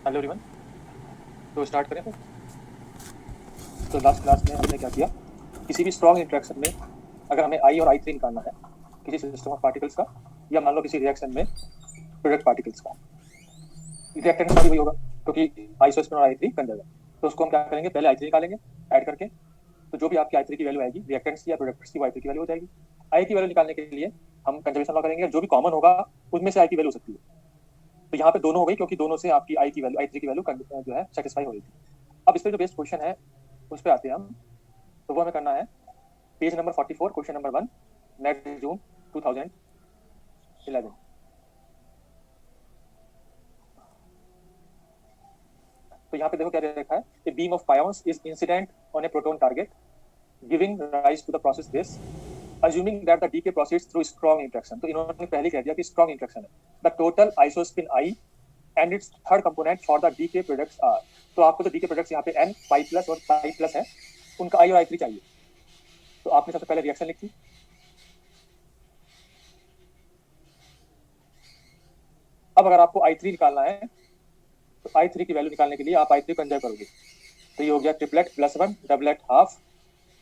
Hello everyone. तो start करें फिर। तो लास्ट क्लास में हमने क्या किया, किसी भी स्ट्रॉन्ग इंटरेक्शन में अगर हमें आई और आई थ्री निकालना है किसी सिस्टम ऑफ पार्टिकल्स का, या मान लो किसी रिएक्शन में प्रोडक्ट पार्टिकल्स का, रिएक्टेंट का भी वही होगा क्योंकि आइसोस्पिन और आई थ्री कंजर्व है। तो उसको हम क्या करेंगे, पहले आई थ्री निकालेंगे ऐड करके। तो जो भी आपकी आई थ्री की वैल्यू आएगी रिएक्टेंट्स की या प्रोडक्ट्स की, आई थ्री की वैल्यू हो जाएगी। आई की वैल्यू निकालने के लिए हम कंजर्वेशन लॉ करेंगे, जो भी कॉमन होगा उसमें से आई की वैल्यू हो सकती है। तो यहाँ पे दोनों हो गई क्योंकि दोनों से आपकी आई की वैल्यू, आई थ्री की वैल्यू जो है सेटिस्फाई हो रही थी। अब इस पर जो बेस्ट क्वेश्चन है उस पर आते हैं हम। तो वो हमें करना है page number 44, question number 1, NET June 2011। तो यहाँ पे देखो क्या लिखा है, a beam of pions is incident on a proton target giving rise to the process this assuming that the decay proceeds through strong interaction। तो इन्होंने पहले कह दिया कि strong interaction है। The total isospin I and its third component for the decay products are। तो आपको तो decay products यहाँ पे N pi प्लस और pi प्लस है, उनका I और I3 चाहिए। तो आपने सबसे पहले रिएक्शन लिखी। अब अगर आपको I3 निकालना है तो I3 की वैल्यू निकालने के लिए आप I3 कंजर्व करोगे। तो ये हो गया triplet plus one, doublet half,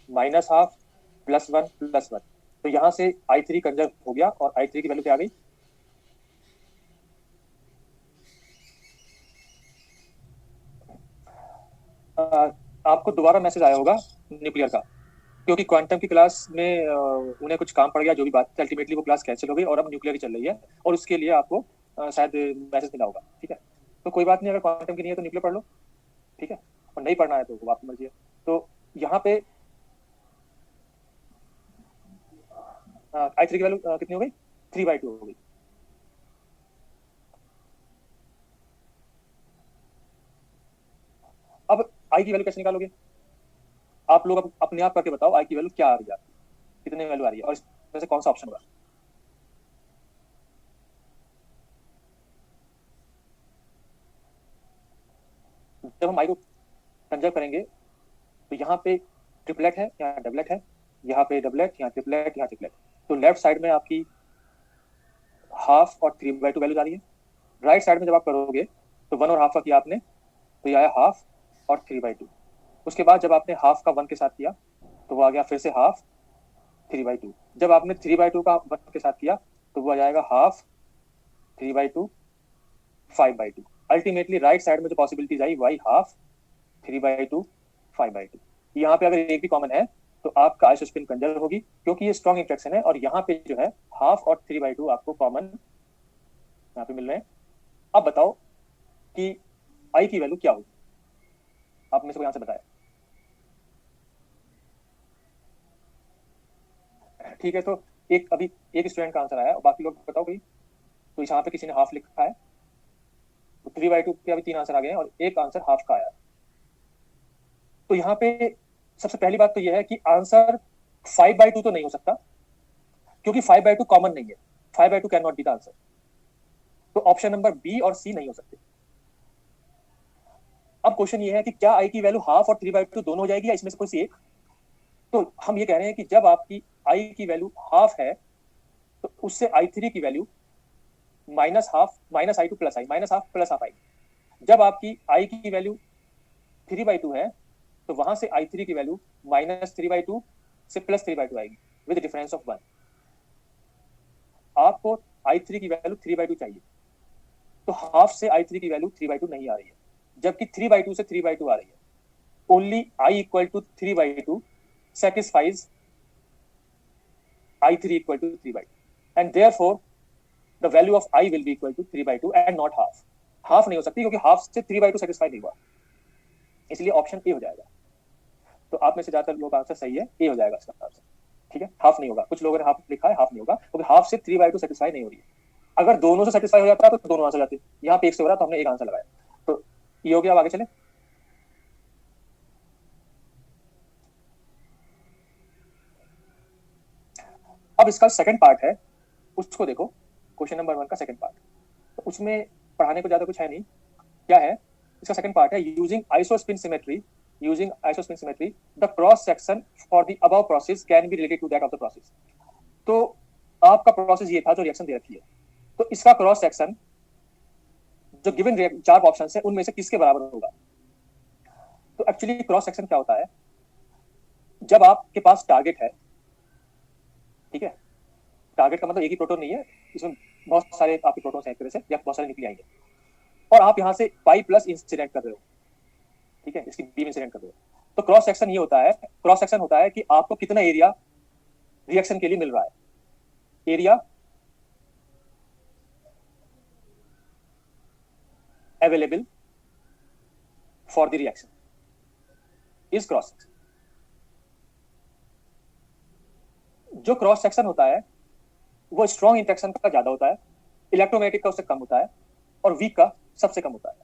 minus half, plus one plus one. तो यहाँ से I3 कंजर्व हो गया और I3 की वैल्यू क्या आ गई, आपको दोबारा मैसेज आया होगा न्यूक्लियर का, क्योंकि क्वांटम की क्लास में उन्हें कुछ काम पड़ गया, जो भी बात, अल्टीमेटली वो क्लास कैंसिल हो गई और अब न्यूक्लियर ही चल रही है। और उसके लिए आपको शायद मैसेज मिला होगा। ठीक है, तो कोई बात नहीं, अगर क्वांटम की नहीं है तो न्यूक्लियर पढ़ लो। ठीक है, और नहीं पढ़ना है तो वो आपकी मर्जी है। तो यहाँ पे आई थ्री की वैल्यू कितनी हो गई, 3/2 हो गई। अब आई की वैल्यू कैसे निकालोगे, आप लोग अपने आप करके बताओ, आई की वैल्यू क्या आ रही है आपकी, कितनी वैल्यू आ रही है और इसमें से कौन सा ऑप्शन होगा। जब हम आई को कंजर्व करेंगे तो यहाँ पे ट्रिपलेट है, यहाँ डबलेट है, यहाँ पे डबलेट, यहाँ ट्रिपलेट, यहाँ ट्रिपलेट। तो लेफ्ट साइड में आपकी हाफ और 3/2 वैल्यू आ रही है। राइट साइड में जब आप करोगे तो वन और हाफ का किया आपने, तो ये आया हाफ और 3/2। उसके बाद जब आपने हाफ का वन के साथ किया तो वो आ गया फिर से हाफ 3/2। जब आपने 3/2 का वन के साथ किया तो वो आ जाएगा हाफ 3/2 5/2। अल्टीमेटली राइट साइड में जो पॉसिबिलिटीज आई वही हाफ 3/2 5/2। यहाँ पे अगर एक भी कॉमन है तो आपका आइसोस्पिन कंजर्व होगी क्योंकि ये स्ट्रॉन्ग इंट्रैक्शन है। और यहाँ पे जो है हाफ और 3/2 आपको कॉमन यहाँ पे मिल रहे हैं। अब बताओ कि आई की वैल्यू क्या होगी, आप में से कोई आंसर बताया। ठीक है, तो एक अभी एक स्टूडेंट का आंसर आया और बाकी लोग बताओ कोई। तो यहाँ पे किसी ने हाफ लिखा है, तो 3/2 के अभी 3 आंसर आ गए हैं और एक आंसर हाफ का आया। तो यहाँ पे सबसे पहली बात तो यह है कि आंसर 5/2 तो नहीं हो सकता क्योंकि 5/2 कॉमन नहीं है। 5/2 can not be the answer. तो ऑप्शन नंबर बी और सी नहीं हो सकते। अब क्वेश्चन ये है कि क्या आई की वैल्यू हाफ और 3/2 दोनों हो जाएगी या इसमें से कोई सी एक। तो हम ये कह रहे हैं कि जब आपकी आई की वैल्यू हाफ है तो उससे आई थ्री की value minus half, minus I two plus I, minus half plus half I. जब आपकी आई की वैल्यू 3/2 है तो वहां से आई थ्री की वैल्यू -3/2 से +3/2 आएगी विद डिफरेंस ऑफ 1। आपको आई थ्री की वैल्यू 3/2 चाहिए, तो हाफ से आई थ्री की वैल्यू 3/2 नहीं आ रही है, जबकि 3/2 से 3/2 आ रही है। Only I equal to 3/2 satisfies I3 equal to 3/2 and therefore the value of I will be equal to 3/2 and not half। Half नहीं हो सकती क्योंकि हाफ से 3/2 सेटिस्फाई नहीं हुआ, इसलिए ऑप्शन ए हो जाएगा। तो आप में से ज्यादातर लोग आंसर सही है, ए हो जाएगा इसका आंसर। ठीक है, हाफ नहीं होगा, कुछ लोगों ने हाफ लिखा है, हाफ नहीं होगा क्योंकि हाफ से 3/2 सेटिस्फाई नहीं हो रही है। अगर दोनों से सेटिस्फाई हो जाता तो दोनों आंसर जाते, यहाँ पे एक से हो रहा तो हमने एक आंसर लगाया। तो ये हो गया, अब आगे चले। अब इसका सेकंड पार्ट है, उसको देखो, क्वेश्चन नंबर 1 का सेकंड पार्ट। तो उसमें पढ़ाने को ज्यादा कुछ है नहीं। क्या है इसका सेकंड पार्ट है, using isospin symmetry, using isospin symmetry the cross section for the above process can be related to that of the process. तो आपका प्रोसेस ये था जो रिएक्शन दे रखी है, तो इसका क्रॉस सेक्शन जो गिवन चार ऑप्शन है उनमें से किसके बराबर होगा। तो एक्चुअली क्रॉस सेक्शन क्या होता है, जब आपके पास टारगेट है, ठीक है, टारगेट का मतलब एक ही प्रोटॉन नहीं है, इसमें बहुत सारे आपके प्रोटॉन हैं एक तरह से, या बहुत सारे न्यूक्लियाई हैं, और आप यहाँ से पाई प्लस इंसिडेंट कर रहे हो, ठीक है, इसकी बीम इंसिडेंट कर रहे हो। तो क्रॉस सेक्शन ये होता है, क्रॉस सेक्शन होता है कि आपको कितना एरिया रिएक्शन के लिए मिल रहा है, area available for the reaction is cross section. जो क्रॉस सेक्शन होता है वो स्ट्रॉन्ग इंटरेक्शन का ज्यादा होता है, इलेक्ट्रोमैग्नेटिक का उससे कम होता है, और वीक का सबसे कम होता है।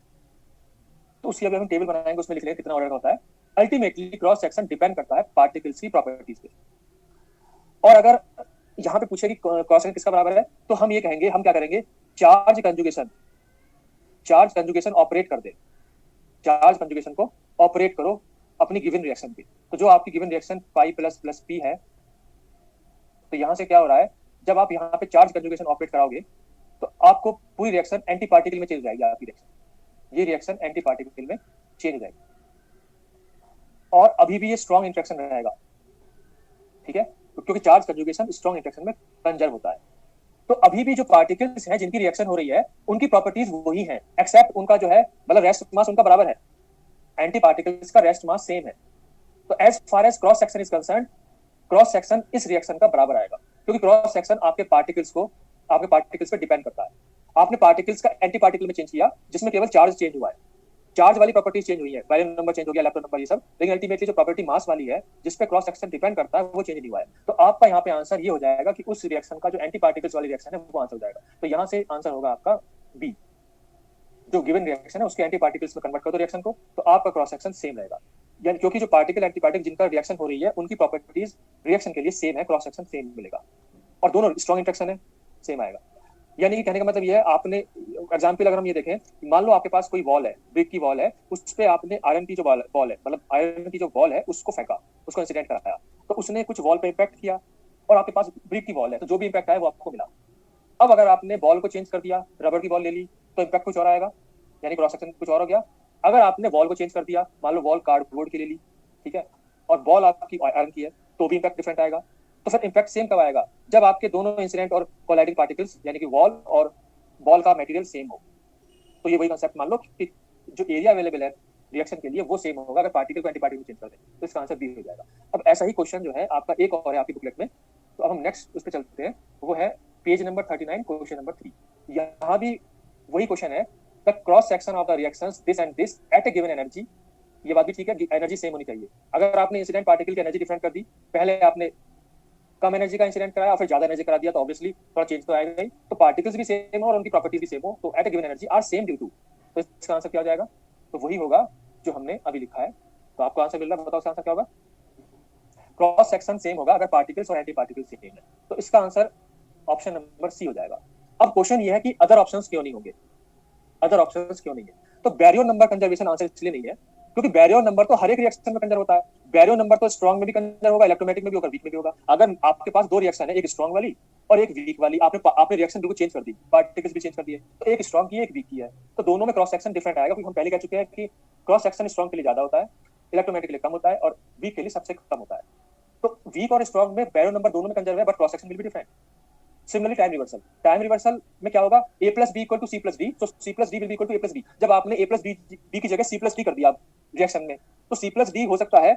तो उसकी अभी हम टेबल बनाएंगे, उसमें लिख लेंगे कितना ऑर्डर का होता है। अल्टीमेटली क्रॉस सेक्शन डिपेंड करता है पार्टिकल्स की प्रॉपर्टीज पे। और अगर यहाँ पे पूछे कि क्रॉस सेक्शन किसका बराबर है, तो हम ये कहेंगे, हम क्या करेंगे, चार्ज कंजुगेशन ऑपरेट कर दे, चार्ज कंजुगेशन को ऑपरेट करो अपनी गिवन रिएक्शन पे। तो जो आपकी given reaction pi plus plus P है, तो यहाँ से क्या हो रहा है, जब आप यहाँ पे चार्ज कंजुगेशन ऑपरेट कराओगे तो आपको पूरी रिएक्शन एंटी पार्टिकल में चेंज हो जाएगी। आपकी रिएक्शन, ये रिएक्शन एंटी पार्टिकल में चेंज हो जाएगी, और अभी भी ये स्ट्रॉन्ग इंटरेक्शन रहेगा, ठीक है, तो क्योंकि चार्ज कंजुगेशन स्ट्रॉन्ग इंटरेक्शन में कंजर्व होता है। तो अभी भी जो पार्टिकल्स हैं जिनकी रिएक्शन हो रही है उनकी प्रॉपर्टीज वही हैं, एक्सेप्ट उनका जो है मतलब रेस्ट मास उनका बराबर है, एंटी पार्टिकल्स का रेस्ट मास सेम है। तो as far as cross section is concerned, cross section इस रिएक्शन का बराबर आएगा, क्योंकि क्रॉस सेक्शन आपके पार्टिकल्स पे डिपेंड करता है। आपने पार्टिकल्स का एंटी पार्टिकल में चेंज किया जिसमें केवल चार्ज चेंज हुआ है, चार्ज वाली प्रॉपर्टीज चेंज हुई है, वैलेंस नंबर चेंज हो गया, इलेक्ट्रॉन नंबर, ये सब, लेकिन अल्टीमेटली जो प्रॉपर्टी मास वाली है जिस पे क्रॉस सेक्शन डिपेंड करता है वो चेंज नहीं हुआ है। तो आपका यहाँ पे आंसर ये हो जाएगा कि उस रिएक्शन का जो एंटी पार्टिकल्स वाली रिएक्शन है वो आंसर हो जाएगा। तो यहाँ से आंसर होगा आपका बी, जो गिवन रिएक्शन है उसके एंटी पार्टिकल्स में कन्वर्ट कर दो रिएक्शन को, तो आपका क्रॉस सेक्शन सेम रहेगा। यानी क्योंकि जो पार्टिकल एंटी पार्टिकल जिनका रिएक्शन हो रही है उनकी प्रॉपर्टीज रिएक्शन के लिए सेम है, क्रॉस सेक्शन सेम मिलेगा, और दोनों स्ट्रॉन्ग इंटरेक्शन है, सेम आएगा। यानी कि कहने का मतलब ये है, आपने एग्जाम्पल अगर हम ये देखें, मान लो आपके पास कोई वॉल है, ब्रिक की वॉल है, उस पर आपने आयरन की जो बॉल है, मतलब आयरन की जो बॉल है उसको फेंका, उसको इंसिडेंट कराया, तो उसने कुछ वॉल पे इम्पैक्ट किया, और आपके पास ब्रिक की वॉल है, तो जो भी इम्पैक्ट आया वो आपको मिला। अब अगर आपने बॉल को चेंज कर दिया, रबर की बॉल ले ली, तो इम्पैक्ट कुछ और आएगा, यानी क्रॉस सेक्शन कुछ और हो गया। अगर आपने बॉल को चेंज कर दिया, मान लो बॉल कार्डबोर्ड की ले ली, ठीक है, और बॉल आपकी आयरन की है, तो भी इम्पैक्ट डिफरेंट आएगा। तो फिर इम्पैक्ट सेम कब आएगा, जब आपके दोनों इंसिडेंट और कोलाइडिंग पार्टिकल्स यानी कि वॉल और बॉल का मटेरियल सेम हो। तो ये वही कंसेप्ट मान लो कि जो एरिया अवेलेबल है रिएक्शन के लिए वो सेम होगा अगर पार्टिकल को एंटी पार्टिकल चेंज कर दें, तो इसका आंसर बी हो जाएगा। अब ऐसा ही क्वेश्चन जो है आपका एक और है आपकी बुकलेट में, तो अब हम नेक्स्ट उस पर चलते हैं, वो है पेज नंबर 39 क्वेश्चन नंबर 3। यहाँ भी वही क्वेश्चन है, the cross section of the reactions this and this eight a given energy. ये बात भी ठीक है, एनर्जी सेम होनी चाहिए। अगर आपने इंसिडेंट पार्टिकल की एनर्जी डिफरेंट कर दी, पहले आपने कम एनर्जी का इंसिडेंट कराया और फिर ज्यादा एनर्जी करा दिया, तो ऑब्वियसली थोड़ा चेंज तो आएगा ही। तो पार्टिकल्स भी सेम हो और उनकी प्रॉपर्टीज भी सेम हो, तो at a given energy are same due to, तो इसका आंसर क्या हो जाएगा, तो वही होगा जो हमने अभी लिखा है। तो आपको आंसर मिल रहा है, बताओ इसका आंसर क्या होगा। क्रॉस सेक्शन सेम होगा अगर पार्टिकल्स और एंटी पार्टिकल्स सेम है, तो इसका आंसर ऑप्शन नंबर सी हो जाएगा। अब क्वेश्चन ये है कि अदर ऑप्शंस क्यों नहीं होंगे, अदर ऑप्शंस क्यों नहीं है। तो बैरियर नंबर कंजर्वेशन आंसर इसलिए नहीं है क्योंकि बैरियर नंबर तो हर एक रिएक्शन में कंजर्व होता है। बैरियर नंबर तो स्ट्रॉन्ग में भी कंजर्व होगा, इलेक्ट्रोमैटिक में भी होगा, वीक में भी होगा। अगर आपके पास दो रिएक्शन है, एक स्ट्रॉन्ग वाली और एक वीक वाली, आपने रिएक्शन बिल्कुल चेंज कर दी, पार्टिकल्स भी चेंज कर दिए, तो एक स्ट्रॉन्ग की है एक वीक की है, तो दोनों में क्रॉस सेक्शन डिफरेंट आएगा, क्योंकि हम पहले कह चुके हैं कि क्रॉस सेक्शन स्ट्रॉन्ग के लिए ज्यादा होता है, इलेक्ट्रोमैटिक के लिए कम होता है, और वीक के लिए सबसे कम होता है। तो वीक और स्ट्रॉन्ग में बैरियर नंबर दोनों में कंजर्व है, but cross section will be different. Similarly time reversal में क्या होगा, A plus B equal to C plus D, तो C plus D will be equal to A plus B. जब आपने ए प्लस बी की जगह सी प्लस डी कर दिया रिएक्शन में, तो सी प्लस डी हो सकता है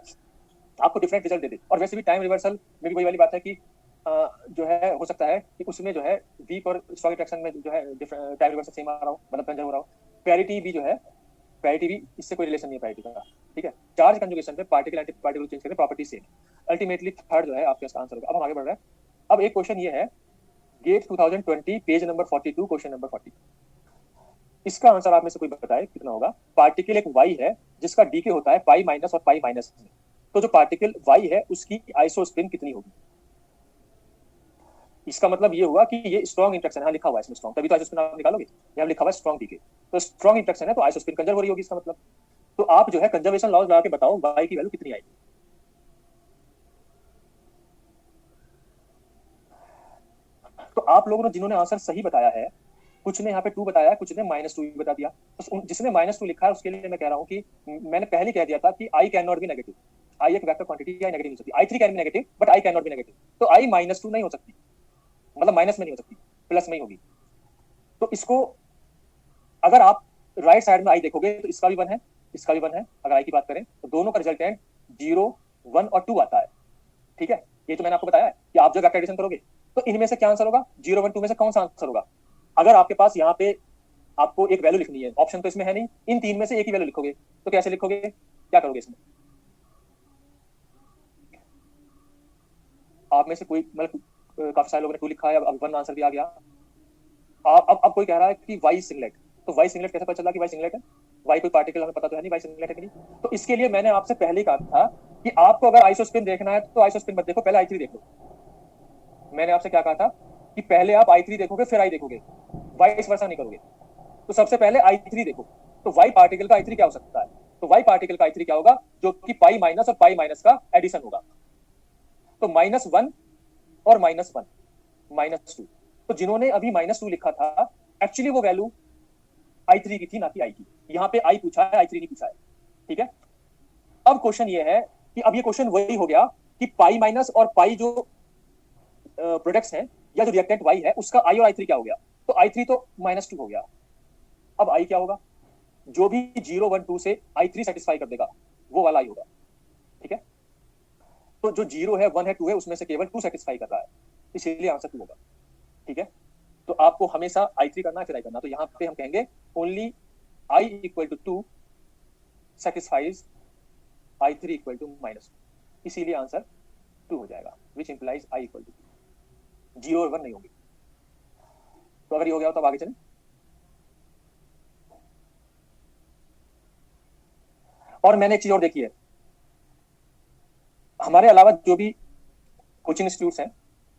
आपको डिफरेंट रिजल्ट दे दे। और वैसे भी टाइम रिवर्सल में भी वही वाली बात है कि जो है हो सकता है कि उसमें जो है वीक और स्ट्रॉन्ग इंटरेक्शन में जो है टाइम रिवर्सल सेम आ रहा हो, मतलब कंजर्व हो रहा हो। पैरिटी भी जो है, पैरिटी भी इससे कोई रिलेशन नहीं है पैरिटी का, ठीक है। चार्ज कंजुगेशन में पार्टिकल एंटी पार्टिकल चेंज करके प्रॉपर्टी सेम, अल्टीमेटली थर्ड जो है आपके इसका आंसर होगा। अब हम आगे बढ़ रहे हैं। अब एक क्वेश्चन ये है, GATE 2020 page number 42 question number 40। इसका आंसर आप में से कोई बताए कितना होगा। पार्टिकल एक वाई है जिसका डीके होता है पाई माइनस और पाई माइनस में, तो जो पार्टिकल वाई है उसकी आइसोस्पिन कितनी होगी। इसका मतलब ये हुआ कि ये स्ट्रॉन्ग इंटरेक्शन है, लिखा हुआ है इसमें स्ट्रॉन्ग, तभी तो आइसोस्पिन आप निकालोगे, यहाँ लिखा हुआ है स्ट्रॉन्ग डीके, तो स्ट्रॉन्ग इंटरेक्शन है तो आइसोस्पिन कंजर्व हो रही होगी इसका मतलब। तो आप जो है कंजर्वेशन लॉज लगा के बताओ वाई की वैल्यू कितनी आएगी। तो आप लोगों ने जिन्होंने आंसर सही बताया है कुछ ने यहाँ पे 2 बताया, कुछ ने -2 भी बता दिया। तो जिसने -2 लिखा है उसके लिए मैं कह रहा हूँ कि मैंने पहले कह दिया था कि I can not be negative. I एक वेक्टर क्वांटिटी, आई नेगेटिव हो सकती है। I 3 can be negative but I can not be negative. तो आई -2 नहीं हो सकती, मतलब माइनस में नहीं हो सकती, प्लस में ही होगी। तो इसको अगर आप राइट साइड में आई देखोगे तो इसका भी 1 है, इसका भी 1 है। अगर आई की बात करें तो दोनों का रिजल्टेंट 0, 1 और 2 आता है। ठीक है, ये तो मैंने आपको बताया है कि आप जब वेक्टर एडिशन करोगे तो इनमें से क्या आंसर होगा, 0, 1, 2 में से कौन सा आंसर होगा। अगर आपके पास यहाँ पे आपको एक वैल्यू लिखनी है, ऑप्शन तो इसमें है नहीं, इन 3 में से एक ही वैल्यू लिखोगे, तो कैसे लिखोगे, क्या करोगे इसमें। आप में से कोई, मतलब काफी सारे लोगों ने 2 लिखा है, अब 1 आंसर भी आ गया। अब कोई कह रहा है कि वाई सिंगलेट, तो वाई सिंगलेट कैसे पता चला कि वाई सिंगलेट है। वाई कोई पार्टिकल हमें पता तो है नहीं वाई सिंगलेट है कि नहीं। तो इसके लिए मैंने आपसे पहले ही कहा था कि आपको अगर आइसोस्पिन देखना है तो आइसोस्पिन मत देखो, पहले आई 3 देख लो। मैंने आपसे क्या कहा था कि पहले आप आई 3 देखोगे फिर आई देखोगे, वाइस वर्सा नहीं करोगे। तो सबसे पहले आई 3 देखो। तो वाई पार्टिकल का आई 3 क्या हो सकता है, तो वाई पार्टिकल का आई 3 क्या होगा, जो कि पाई माइनस और पाई माइनस का एडिशन होगा। तो -1 और -1, -2। तो जिन्होंने अभी -2 लिखा था, एक्चुअली वो वैल्यू आई 3 की थी, ना कि आई की। यहाँ पे आई पूछा है, आई 3 नहीं पूछा है। ठीक है, अब क्वेश्चन ये है कि अब ये क्वेश्चन वही हो गया कि पाई माइनस और पाई जो प्रोडक्ट्स हैं या जो रिएक्टेंट वाई है उसका आई और आई 3 क्या हो गया। तो आई 3 तो -2 हो गया। अब आई क्या होगा, जो भी 0, 1, 2 से आई 3 सेटिस्फाई कर देगा वो वाला आई होगा। ठीक है, तो जो 0 है, 1 है, 2 है, उसमें से केवल 2 सेटिस्फाई कर रहा है, इसीलिए आंसर 2 होगा। ठीक है, तो आपको हमेशा आई 3 करना है फिर आई करना। तो यहाँ पे हम कहेंगे only I equal to 2 satisfies I 3 equal to -2, इसीलिए आंसर 2 हो जाएगा, which implies I equal to 0 और 1 नहीं होंगे। तो अगर ये हो गया तो अब आगे चलें। और मैंने एक चीज और देखी है, हमारे अलावा जो भी कोचिंग इंस्टीट्यूट्स हैं,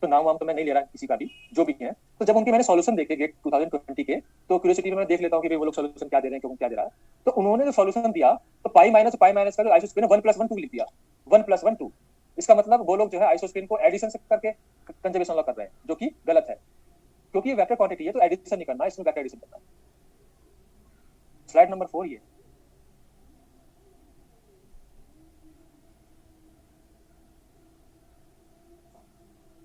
तो नाम वाम तो मैं नहीं ले रहा किसी का भी, जो भी है, तो जब उनके मैंने सॉल्यूशन देखे गेट 2020 के, तो क्यूरियोसिटी में मैं देख लेता हूँ कि वो लोग सॉल्यूशन क्या दे रहे हैं, क्यों क्या दे रहा है। तो उन्होंने जो सॉल्यूशन दिया, तो पाई माइनस का जो आइसोस्पिन है 1 + 1 2 लिख दिया, 1 + 1 2। इसका मतलब वो लोग जो है आइसोस्पिन को एडिशन से करके कंजर्वेशन लॉ कर रहे हैं, जो कि गलत है, क्योंकि ये वेक्टर क्वांटिटी है तो एडिशन नहीं करना है, इसमें वेक्टर एडिशन करना है। स्लाइड नंबर 4 ये।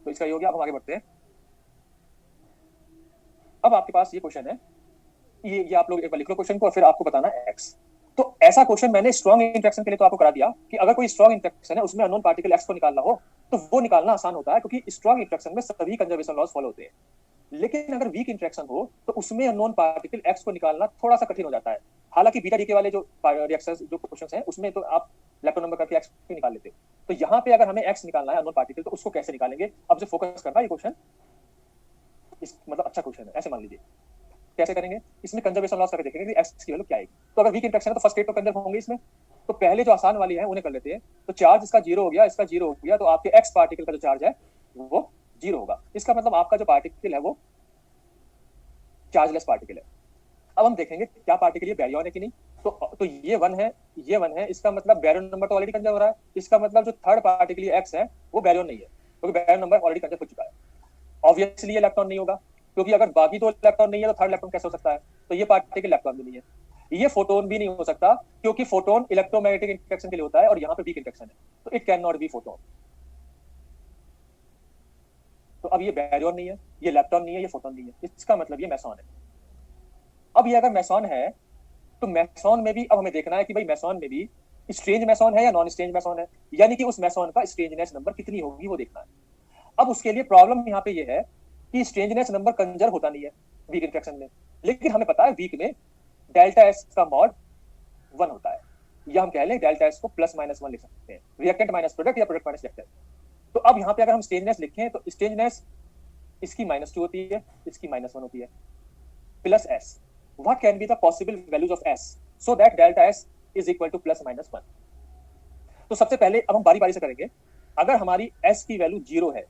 तो इसका ये हो गया। अब हम आगे बढ़ते हैं। अब आपके पास ये क्वेश्चन है, ये आप लोग एक बार लिख लो क्वेश्चन को और फिर आपको बताना है एक्स। तो ऐसा क्वेश्चन मैंने स्ट्रॉन्ग इंटरेक्शन के लिए तो आपको करा दिया कि अगर कोई स्ट्रॉन्ग इंटरेक्शन है उसमें अननोन पार्टिकल एक्स को निकालना हो तो वो निकालना आसान होता है, क्योंकि स्ट्रॉन्ग इंटरेक्शन में सभी कंजर्वेशन लॉज फॉलो होते हैं। लेकिन अगर वीक इंटरेक्शन हो तो उसमें अननोन पार्टिकल एक्स को निकालना थोड़ा सा कठिन हो जाता है। हालांकि बीटा डीके वाले जो रिएक्शंस जो क्वेश्चंस हैं उसमें तो आप इलेक्ट्रॉन नंबर करके एक्स भी निकाल लेते हो। तो यहाँ पे अगर हमें एक्स निकालना है अननोन पार्टिकल, तो उसको कैसे निकालेंगे, अब जो फोकस करना है ये क्वेश्चन, मतलब अच्छा क्वेश्चन है, ऐसे मान लीजिए। कैसे करेंगे, इसमें कंजर्वेशन लॉस करके देखेंगे कि एक्स की वैल्यू क्या आएगी। तो अगर वीक इंटरेक्शन है तो फर्स्ट स्टेट तो कंजर्व होंगे इसमें, तो पहले जो आसान वाली है उन्हें कर लेते हैं। तो चार्ज इसका 0 हो गया, इसका 0 हो गया, तो आपके एक्स पार्टिकल का जो चार्ज है वो 0 होगा। इसका मतलब आपका जो पार्टिकल है वो चार्जलेस पार्टिकल है। अब हम देखेंगे क्या पार्टिकल ये बैरियन है कि नहीं। तो ये 1 है, ये 1 है, इसका मतलब बैरियन नंबर तो ऑलरेडी कंजर्व हो रहा है। इसका मतलब जो थर्ड पार्टिकल ये एक्स है वो बैरियन नहीं है, क्योंकि बैरियन नंबर ऑलरेडी कंजर्व हो चुका है। ऑब्वियसली ये इलेक्ट्रॉन नहीं होगा, क्योंकि अगर बाकी तो इलेक्ट्रॉन नहीं है तो थर्ड इलेक्ट्रॉन कैसे हो सकता है। तो ये पार्टिकल इलेक्ट्रॉन भी नहीं है, ये फोटोन भी नहीं हो सकता, क्योंकि फोटोन इलेक्ट्रोमैग्नेटिक इंटरेक्शन के लिए होता है और यहाँ पे वीक इंटरेक्शन है, तो it can not B photon. तो अब ये बैरियन नहीं है, ये इलेक्ट्रॉन नहीं है, ये फोटोन नहीं है, इसका मतलब ये मेसॉन है। अब ये अगर मेसॉन है तो मेसॉन में भी अब हमें देखना है कि भाई मेसॉन में भी स्ट्रेंज मेसॉन है या नॉन स्ट्रेंज मेसॉन है, यानी कि उस मेसॉन का स्ट्रेंजनेस नंबर कितनी होगी वो देखना है। अब उसके लिए प्रॉब्लम यहाँ पे ये है कि स्ट्रेंजनेस नंबर कंजर्व होता नहीं है वीक इंटरेक्शन में, लेकिन हमें पता है वीक में डेल्टा एस का मॉड 1 होता है, या हम कह लें डेल्टा एस को +-1 लिख सकते हैं, रिएक्टेंट माइनस प्रोडक्ट या प्रोडक्ट माइनस रिएक्टेंट। तो अब यहाँ पे अगर हम स्ट्रेंजनेस लिखें तो स्ट्रेंजनेस इसकी -2 होती है, इसकी -1 होती है, plus S. What can be the possible values of S so that delta S is equal to +-1। तो सबसे पहले अब हम बारी बारी से करेंगे। अगर हमारी एस की वैल्यू 0 है,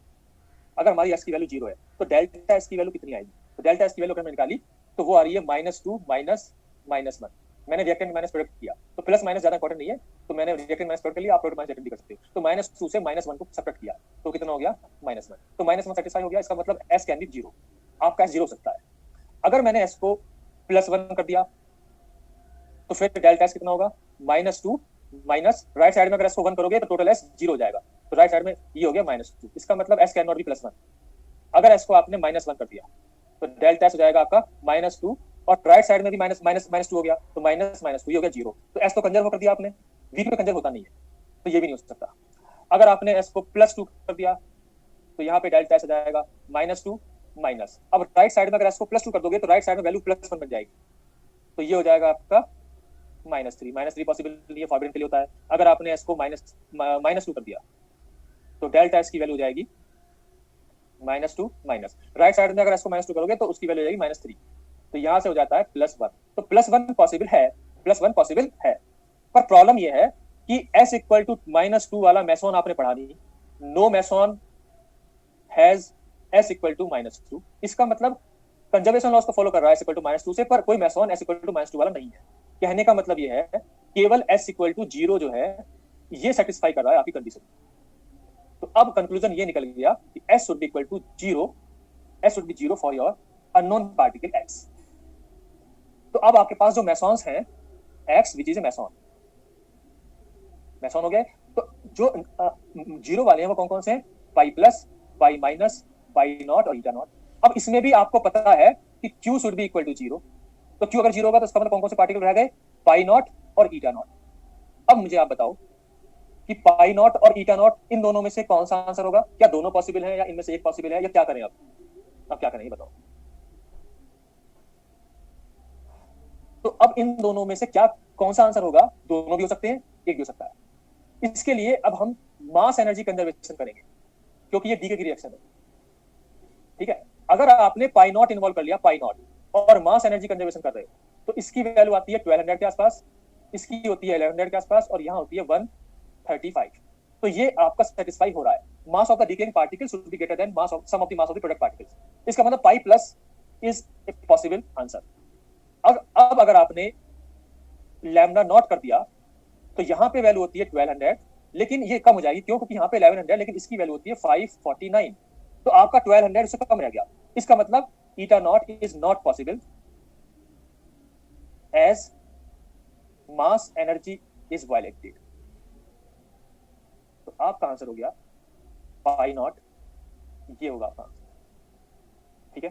अगर हमारी एस की वैल्यू 0 है तो डेल्टा एस की वैल्यू कितनी आएगी। तो डेल्टा एस की वैल्यू अगर मैं निकाली तो वो आ रही है -2 -1। मैंने रिएक्टेंट माइनस प्रोडक्ट किया, तो प्लस माइनस ज्यादा इंपॉर्टेंट नहीं है, तो मैंने रिएक्टेंट माइनस प्रोडक्ट लिया, आप प्रोडक्ट माइनस रिएक्टेंट भी कर सकते हो। तो -2 से -1 को सब्ट्रैक्ट किया तो कितना हो गया, -1। तो -1 सेटिस्फाई हो गया, इसका मतलब एस कैन बी 0, आपका एस 0 हो सकता है। अगर मैंने एस को +1 कर दिया तो फिर डेल्टा एस कितना होगा, -2 माइनस राइट साइड में अगर एस को 1 करोगे तो टोटल एस 0 हो जाएगा, तो राइट साइड में ये हो गया -2, इसका मतलब एस कैन नॉट बी +1। अगर एस को आपने -1 कर दिया तो डेल्टा एस हो जाएगा आपका -2, और राइट साइड में भी -2 हो गया, तो -2 ये हो गया 0। तो एस तो कंजर्व कर दिया आपने, वी में कंजर्व होता नहीं है, तो ये भी नहीं हो सकता। अगर आपने एस को +2 कर दिया तो यहाँ पे डेल्टा एस हो जाएगा -2 माइनस, अब राइट साइड में अगर एस को +2 कर दोगे तो राइट साइड में वैल्यू +1 बन जाएगी, तो ये हो जाएगा आपका -3 पॉसिबल नहीं है, फॉरबिडन के लिए होता है। अगर आपने एस को -2 कर दिया तो डेल्टा एस की वैल्यू हो जाएगी -2 माइनस, राइट साइड में अगर एस को -2 करोगे तो उसकी वैल्यू हो जाएगी -3, तो यहाँ से हो जाता है +1। तो +1 पॉसिबल है, +1 पॉसिबल है, पर प्रॉब्लम ये है कि s इक्वल टू -2 वाला मैसोन आपने पढ़ा नहीं, no meson has s equal to -2, इसका मतलब कंजर्वेशन लॉस को फॉलो कर रहा है s इक्वल टू -2 से, पर कोई मैसोन s इक्वल टू -2 वाला नहीं है। कहने का मतलब ये है केवल s इक्वल टू 0 जो है ये सेटिस्फाई कर रहा है आपकी कंडीशन। तो अब कंक्लूजन ये निकल गया कि s should be equal to 0, s should be 0 for your unknown particle x। तो अब आपके पास जो मैसोन्स हैं x which is a meson, meson हो गए, तो जो 0 वाले हैं वो कौन कौन से हैं, पाई+, पाई माइनस, पाई नॉट और ईटा नॉट। अब इसमें भी आपको पता है कि q should be equal to 0, तो q अगर 0 होगा तो इसका मतलब कौन कौन से पार्टिकल रह गए, पाई नॉट और ईटा नॉट। अब मुझे आप बताओ कि पाई नॉट और ईटा नॉट इन दोनों में से कौन सा आंसर होगा, क्या दोनों पॉसिबल है या इनमें से एक पॉसिबल है, या क्या करें अब क्या करें ये बताओ। तो अब इन दोनों में से क्या कौन सा आंसर होगा, दोनों भी हो सकते हैं, एक भी हो सकता है। इसके लिए अब हम मास एनर्जी कंजर्वेशन करेंगे, क्योंकि ये डीके की रिएक्शन है, ठीक है। अगर आपने पाई नॉट इन्वॉल्व कर लिया, पाई नॉट, और मास एनर्जी कंजर्वेशन कर रहे हो, तो इसकी वैल्यू आती है 1200 के आसपास, इसकी होती है 1100 के आसपास, और यहाँ होती है 135। तो ये आपका सेटिस्फाई हो रहा है, mass of the decaying particle should be greater than mass of sum of the mass of the product particles. इसका मतलब pi plus is a possible answer. अब अगर आपने लैम्डा नॉट कर दिया तो यहाँ पे वैल्यू होती है 1200, लेकिन ये कम हो जाएगी, क्यों, क्योंकि यहाँ पे 1100, लेकिन इसकी वैल्यू होती है 549, तो आपका 1200 उससे कम रह गया। इसका मतलब eta not is not possible as mass energy is violated. तो आपका आंसर हो गया पाई नॉट, ये होगा आपका आंसर, ठीक है।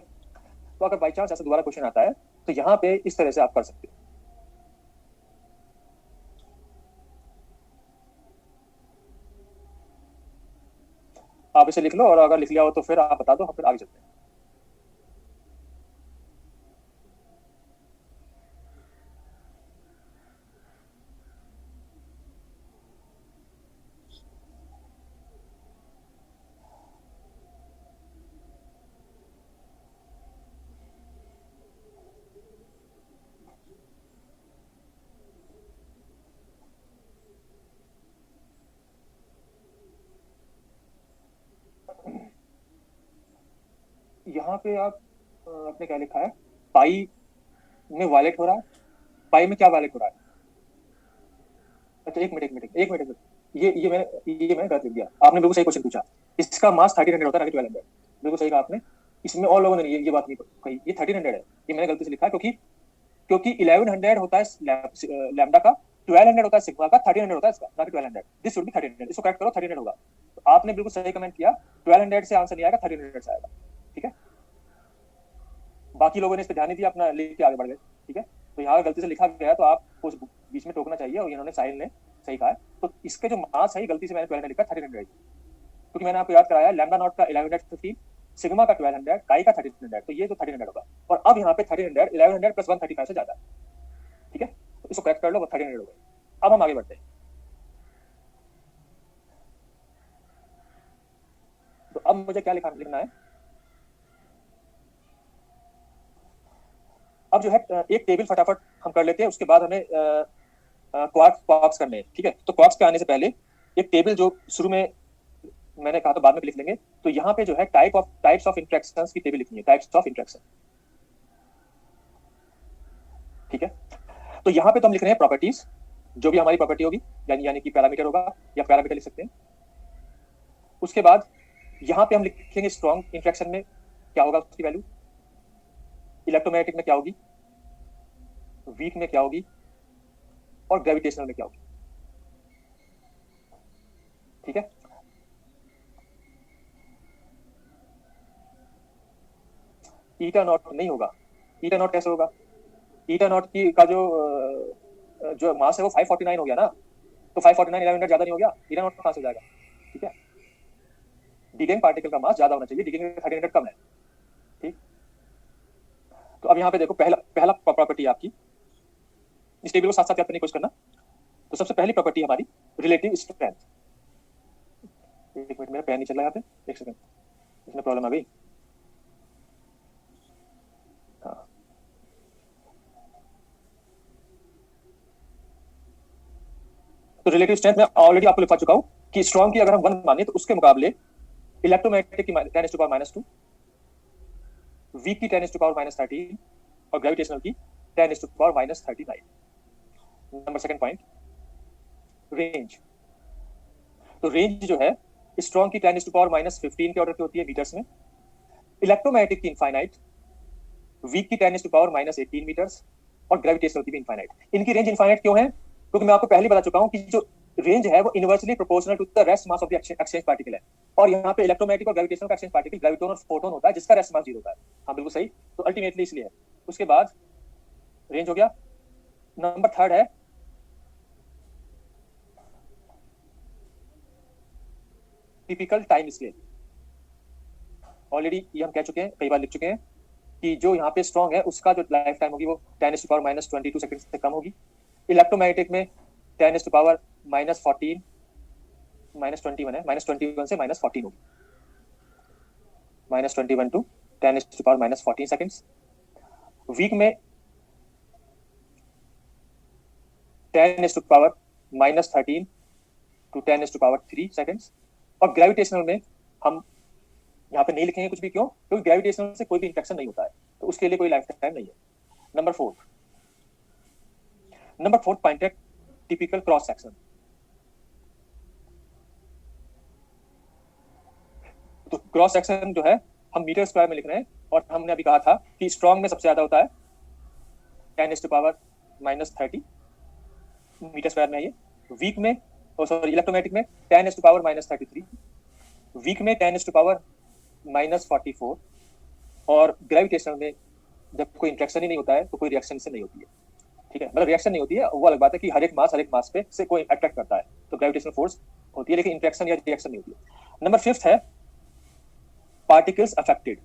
तो अगर बाई चांस ऐसा दोबारा क्वेश्चन आता है तो यहाँ पे इस तरह से आप कर सकते हो। आप इसे लिख लो, और अगर लिख लिया हो तो फिर आप बता दो, हम फिर आगे चलते हैं। यहाँ पे आप आपने क्या लिखा है, पाई में वायलेट हो रहा है, पाई में क्या वायलेट हो रहा है, अच्छा एक मिनट, ये मैंने गलत लिख दिया। आपने बिल्कुल सही क्वेश्चन पूछा, इसका मास 1300 होता है, 1200, बिल्कुल सही कहा आपने। इसमें और लोगों ने ये बात नहीं कही, ये 1300 है, ये मैंने गलती से लिखा है, क्योंकि क्योंकि 1100 होता है लैम्डा का, 1200 होता है सिग्मा का, 1300 होता है इसका, ना कि 1200। दिस शुड बी 1300, इसको करेक्ट करो, 1300 होगा। तो आपने बिल्कुल सही कमेंट किया, 1200 से आंसर नहीं आएगा, 1300 से आएगा, ठीक है। बाकी लोगों ने इस पर ध्यान नहीं दिया, अपना लिख के आगे बढ़ गए, ठीक है। तो यहाँ गलती से लिखा गया तो आपको उस बीच में टोकना चाहिए, और इन्होंने साहिल ने सही कहा है। तो इसके जो मास है गलती से मैंने 1200 लिखा, 1300, क्योंकि मैंने आपको याद कराया लैम्डा नॉट का 1115, सिग्मा का 1200, काई का 1300, तो ये तो 1300 होगा। और अब यहाँ पे 1300 1100 प्लस 135 से ज्यादा है, ठीक है। तो इसको करेक्ट कर लो, वो 1300 हो गए। अब हम आगे बढ़ते हैं। तो अब मुझे क्या लिखना है, अब जो है एक टेबल फटाफट हम कर लेते हैं, उसके बाद हमें क्वार्क्स करने हैं, ठीक है। तो क्वार्क्स पे आने से पहले एक टेबल जो शुरू में मैंने कहा तो बाद में लिख लेंगे। तो यहाँ पे जो है टाइप्स ऑफ इंटरेक्शंस की टेबल लिखनी है, टाइप्स ऑफ इंटरेक्शन, ठीक है। तो यहाँ पे तो हम लिख रहे हैं प्रॉपर्टीज, जो भी हमारी प्रॉपर्टी होगी, यानी कि पैरामीटर होगा या पैरामीटर लिख सकते हैं। उसके बाद यहाँ पे हम लिखेंगे स्ट्रॉन्ग इंटरेक्शन में क्या होगा उसकी वैल्यू, इलेक्ट्रोमैग्नेटिक में क्या होगी, वीक में क्या होगी, और ग्रेविटेशनल में क्या होगी। ठीक है, ईटा नॉट नहीं होगा। ईटा नॉट कैसे होगा, ईटा नॉट की का जो मास है वो 549 हो गया ना, तो 549 1100 ज्यादा नहीं हो गया, ईटा नॉट कहां से हो जाएगा। ठीक है, डिगेंग पार्टिकल का मास ज्यादा होना चाहिए, डिगेंग में 1300 कम है। ठीक, तो अब यहाँ पे देखो पहला पहला प्रॉपर्टी आपकी, इस टेबल को साथ साथ याद करने की कोशिश करना। तो सबसे पहली प्रॉपर्टी हमारी रिलेटिव स्ट्रेंथ। एक मिनट, मेरा पेन नहीं चल रहा यहाँ पे, एक सेकंड, इसमें प्रॉब्लम आ गई। हाँ, तो रिलेटिव स्ट्रेंथ में ऑलरेडी आपको लिखा चुका हूं कि स्ट्रॉन्ग की अगर हम 1 माने तो उसके मुकाबले इलेक्ट्रोमैग्नेटिक की 10⁻², वीक की 10⁻⁻13 और ग्रेविटेशनल की 10⁻⁻39। Number second point, range. तो रेंज जो है स्ट्रॉन्ग की 10⁻⁻15 के ऑर्डर की होती है मीटर्स में, इलेक्ट्रोमैग्नेटिक की इनफाइनाइट, वीक की 10⁻18 मीटर्स और ग्रेविटेशनल की भी इनफाइनाइट। इनकी रेंज इनफाइनाइट क्यों है, क्योंकि मैं आपको पहले बता चुका हूं कि जो रेंज है वो inversely proportional to the rest mass of the exchange particle है, और यहाँ पे इलेक्ट्रोमैग्नेटिक और ग्रेविटेशनल का एक्सचेंज पार्टिकल ग्रेविटोन और फोटोन होता है जिसका रेस्ट मास 0 होता है। हाँ बिल्कुल सही, तो अल्टीमेटली इसलिए है। उसके बाद रेंज हो गया। नंबर थर्ड है टिपिकल टाइम स्केल। ऑलरेडी ये हम कह चुके हैं, कई बार लिख चुके हैं कि जो यहाँ पे स्ट्रॉन्ग है उसका जो लाइफ टाइम होगी वो 10⁻⁻22 सेकंड से कम होगी। इलेक्ट्रोमैग्नेटिक में 10⁻⁻14 -21 है, -21 से -14 होगी, -21 टू 10⁻⁻14 सेकंड्स। वीक में 10⁻⁻13 टू 10⁻3 सेकंड्स। और ग्रेविटेशनल में हम यहाँ पे नहीं लिखेंगे कुछ भी, क्यों, क्योंकि ग्रेविटेशनल से कोई भी इंटरेक्शन नहीं होता है, तो उसके लिए कोई लाइफ टाइम नहीं है। नंबर फोर्थ पॉइंट है टिपिकल क्रॉस सेक्शन। तो क्रॉस सेक्शन जो है हम मीटर स्क्वायर में लिख रहे हैं, और हमने अभी कहा था कि स्ट्रॉन्ग में सबसे ज्यादा होता है 10⁻⁻30 मीटर स्क्वायर में है ये। वीक में सॉरी इलेक्ट्रोमैग्नेटिक में 10⁻⁻33, वीक में 10⁻⁻44, और ग्रेविटेशनल में जब कोई इंटरेक्शन ही नहीं होता है तो कोई रिएक्शन से नहीं होती है। ठीक है, मतलब रिएक्शन नहीं होती है वो अलग बात है कि हर एक मास पे से कोई अट्रैक्ट करता है तो ग्रेविटेशनल फोर्स होती है, लेकिन इंटरेक्शन या रिएक्शन नहीं होती है। नंबर फिफ्थ है पार्टिकल्स अफेक्टेड।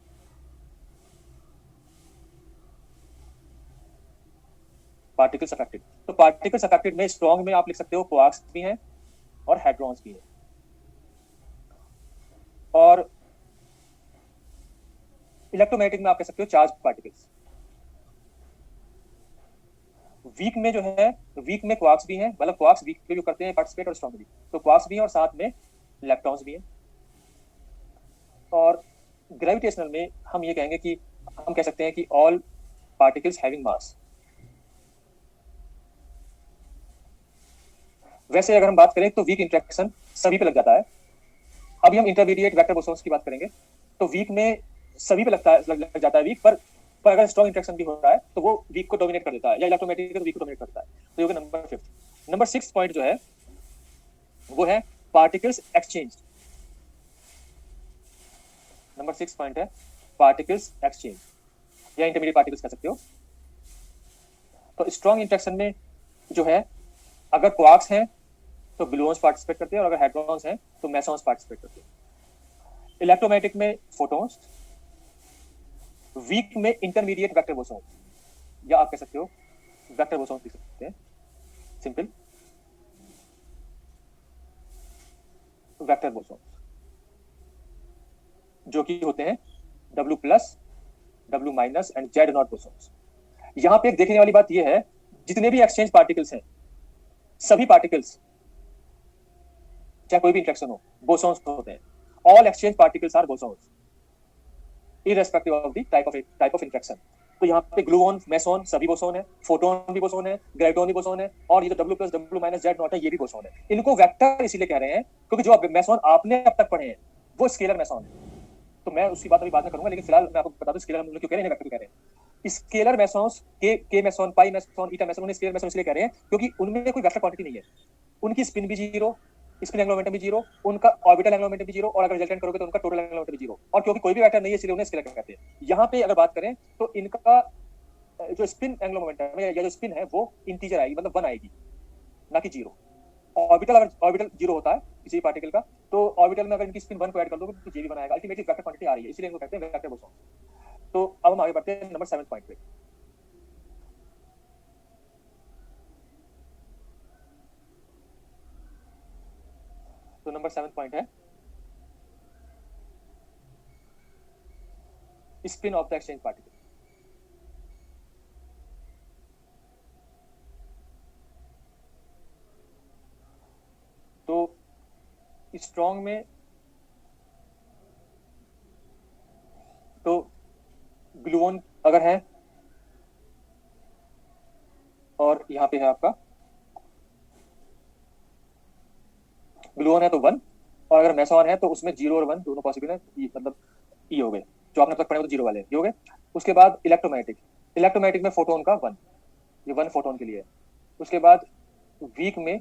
पार्टिकल्स अफेक्टेड, तो पार्टिकल्स अफेक्टेड में स्ट्रॉन्ग में आप लिख सकते हो क्वार्क्स भी हैं और हैड्रॉन्स भी हैं, और इलेक्ट्रोमैग्नेटिक में आप कह सकते हो चार्ज पार्टिकल्स। वीक में जो है, वीक में क्वार्क्स भी हैं, मतलब क्वार्क्स वीक में भी करते हैं पार्टिसिपेट और स्ट्रॉन्ग भी, तो क्वार्क्स भी हैं और साथ में इलेक्ट्रॉन्स भी हैं। और ग्रेविटेशनल में हम ये कहेंगे कि हम कह सकते हैं कि ऑल पार्टिकल्स हैविंग मास। वैसे अगर हम बात करें तो वीक इंटरेक्शन सभी पे लग जाता है। अभी हम इंटरमीडिएट वेक्टर बोसॉन्स की बात करेंगे, तो वीक में सभी पे लगता है, लग जाता है वीक, पर अगर स्ट्रॉन्ग इंटरेक्शन भी हो रहा है तो वो वीक को डोमिनेट कर देता है, या इलेक्ट्रोमैग्नेटिक है तो वीक को डोमिनेट करता है। तो ये होगा number fifth. Number six point जो है वो है particles exchange. Number six point है पार्टिकल्स एक्सचेंज, या इंटरमीडिएट पार्टिकल्स कह सकते हो। तो स्ट्रॉन्ग इंटरेक्शन में जो है अगर क्वार्क्स हैं तो ग्लूऑन्स पार्टिसिपेट करते हैं, और अगर हैड्रॉन्स हैं तो मेसॉन्स पार्टिसिपेट करते हैं। इलेक्ट्रोमैग्नेटिक में फोटॉन्स, वीक में इंटरमीडिएट वेक्टर बोसॉन्स, या आप कह सकते हो वेक्टर बोसॉन्स लिख सकते हैं, सिंपल वेक्टर बोसॉन्स, जो कि होते हैं W+, W- and Z0 bosons. यहां पे एक देखने वाली बात यह है, जितने भी एक्सचेंज पार्टिकल्स हैं सभी पार्टिकल्स चाहे कोई भी इंटरेक्शन हो बोसॉन्स होते हैं। All exchange particles are bosons irrespective of the type of interaction. तो यहाँ पे ग्लूऑन, मेसॉन सभी बोसॉन है, फोटोन भी बोसॉन है, ग्रेविटॉन भी बोसॉन है, और ये जो W+, W- Z0 है ये भी बोसॉन है। इनको वेक्टर इसीलिए कह रहे हैं क्योंकि जो मेसॉन आपने अब तक पढ़े हैं वो स्केलर मेसॉन है। तो मैं उसकी बात अभी बाद में करूंगा, लेकिन फिलहाल मैं आपको बता दूं स्केलर हम लोग क्यों कह रहे हैं, वेक्टर क्यों कह रहे हैं। स्केलर मेसॉन्स के मेसॉन, पाई मेसॉन, ईटा मेसॉन, उन्हें स्केलर मेसॉन इसलिए कह रहे हैं क्योंकि उनमें कोई वेक्टर क्वांटिटी नहीं है, उनकी स्पिन भी जीरो, स्पिन एंगुलर मोमेंटम भी जीरो, उनका ऑर्बिटल एंगुलर मोमेंटम भी जीरो, और अगर रिजल्टेंट करोगे तो उनका टोटल एंगुलर मोमेंटम भी जीरो, और क्योंकि कोई भी वेक्टर नहीं है इसलिए उन्हें स्केलर कहते हैं। यहाँ पे अगर बात करें तो इनका जो स्पिन एंगुलर मोमेंटम है या जो स्पिन है वो इंटीजर आएगी, मतलब 1 आएगी, ना कि जीरो। ऑर्बिटल, अगर ऑर्बिटल जीरो होता है किसी पार्टिकल का, तो ऑर्बिटल में अगर इनकी स्पिन 1 को ऐड कर दोगे तो जे भी बनाएगा, अल्टीमेटली वेक्टर क्वांटिटी आ रही है, इसलिए इनको कहते हैं वेक्टर बोसॉन। तो अब हम आगे बढ़ते हैं नंबर 7 पॉइंट पे। तो नंबर 7 पॉइंट है spin off the exchange particle. तो स्ट्रॉन्ग में तो ग्लूऑन अगर है और यहाँ पे है आपका ग्लूऑन है तो 1, और अगर मेसॉन है तो उसमें 0 और 1 दोनों पॉसिबल है, मतलब ई हो गए, जो आपने अब तक पढ़े वो तो 0 वाले ये हो गए। उसके बाद इलेक्ट्रोमैग्नेटिक, इलेक्ट्रोमैग्नेटिक में फोटोन का 1, ये 1 फोटोन के लिए है। उसके बाद वीक में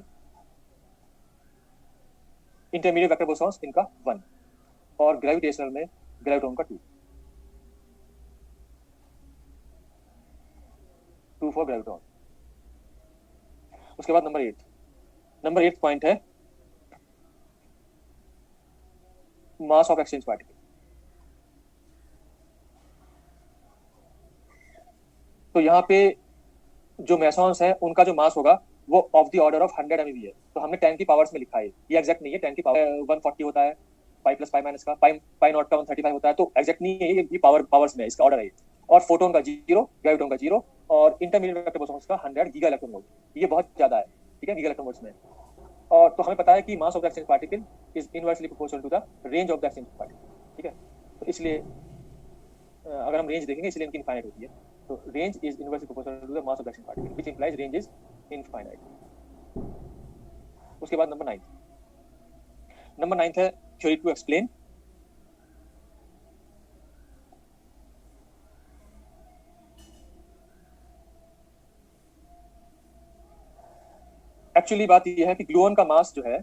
इंटरमीडिएट वेक्टर बोसॉन्स इनका 1, और ग्रेविटेशनल में ग्रेविटॉन का 2 फॉर ग्रेविटॉन। उसके बाद नंबर 8 पॉइंट है मास ऑफ एक्सचेंज पार्टिकल। तो यहाँ पे जो मेसॉन्स है उनका जो मास होगा वो of the order of 100 MeV है। तो हमने 10 की पावर्स में लिखा है, ये एग्जैक्ट नहीं है, 10 की पावर 140 होता है, पाई प्लस पाई माइनस का, पाई नॉट का 135 होता है, तो एग्जैक्ट नहीं है, ये पावर्स में इसका ऑर्डर है। और फोटोन का 0, ग्रेविटॉन का 0, और इंटरमीडिएट वेक्टर बोसॉन्स का 100 गीगा इलेक्ट्रॉन वोल्ट, ये बहुत ज्यादा है, ठीक है, गीगा इलेक्ट्रॉन वोल्ट्स में। और तो हमें पता है कि mass of the exchange particle is inversely proportional to the range of the exchange particle, ठीक है। तो इसलिए अगर हम रेंज देखेंगे इसलिए इनकी इनफाइनाइट होती है। तो range is inversely proportional to the mass of the exchange particle, which implies range is infinite. उसके बाद नंबर 9 है थ्योरी टू एक्सप्लेन। एक्चुअली बात यह है कि ग्लूऑन का मास जो है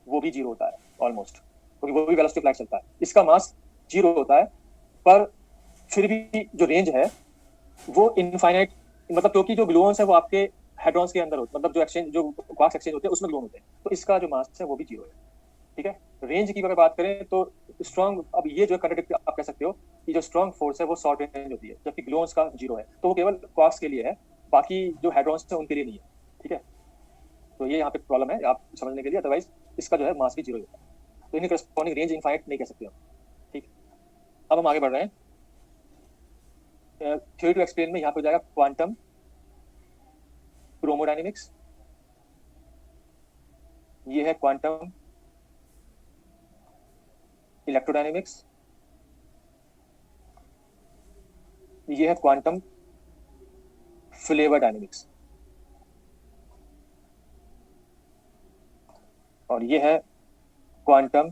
वो भी 0 होता है ऑलमोस्ट, क्योंकि वो भी वेलोसिटी ऑफ लाइट चलता है, इसका मास 0 होता है, पर फिर भी जो रेंज है वो इनफाइनाइट, मतलब क्योंकि जो ग्लूऑन्स है वो आपके हेड्रॉन्स के अंदर होते, मतलब जो एक्सचेंज, जो क्वार्क्स एक्सचेंज होते हैं उसमें ग्लूऑन होते हैं, तो इसका जो मास है वो भी 0 है, ठीक है। रेंज की अगर बात करें तो स्ट्रॉन्ग, अब ये जो कंट्राडिक्ट आप कह सकते हो कि जो स्ट्रॉन्ग फोर्स है वो शॉर्ट रेंज होती है, जबकि ग्लूऑन्स का 0 है, तो वो केवल क्वार्क्स के लिए है, बाकी जो हेड्रॉन्स है उनके लिए नहीं है, ठीक है। तो ये यहाँ पे प्रॉब्लम है आप समझने के लिए, अदरवाइज इसका जो है मास भी 0 होता है, तो इनकी करस्पॉन्डिंग रेंज इनफाइनाइट नहीं कह सकते हम, ठीक। अब हम आगे बढ़ रहे हैं थ्योरी टू एक्सप्लेन में, यहाँ पे हो जाएगा क्वांटम क्रोमोडायनेमिक्स, ये है क्वांटम इलेक्ट्रोडायनेमिक्स, ये है क्वांटम फ्लेवर डायनेमिक्स, और ये है क्वांटम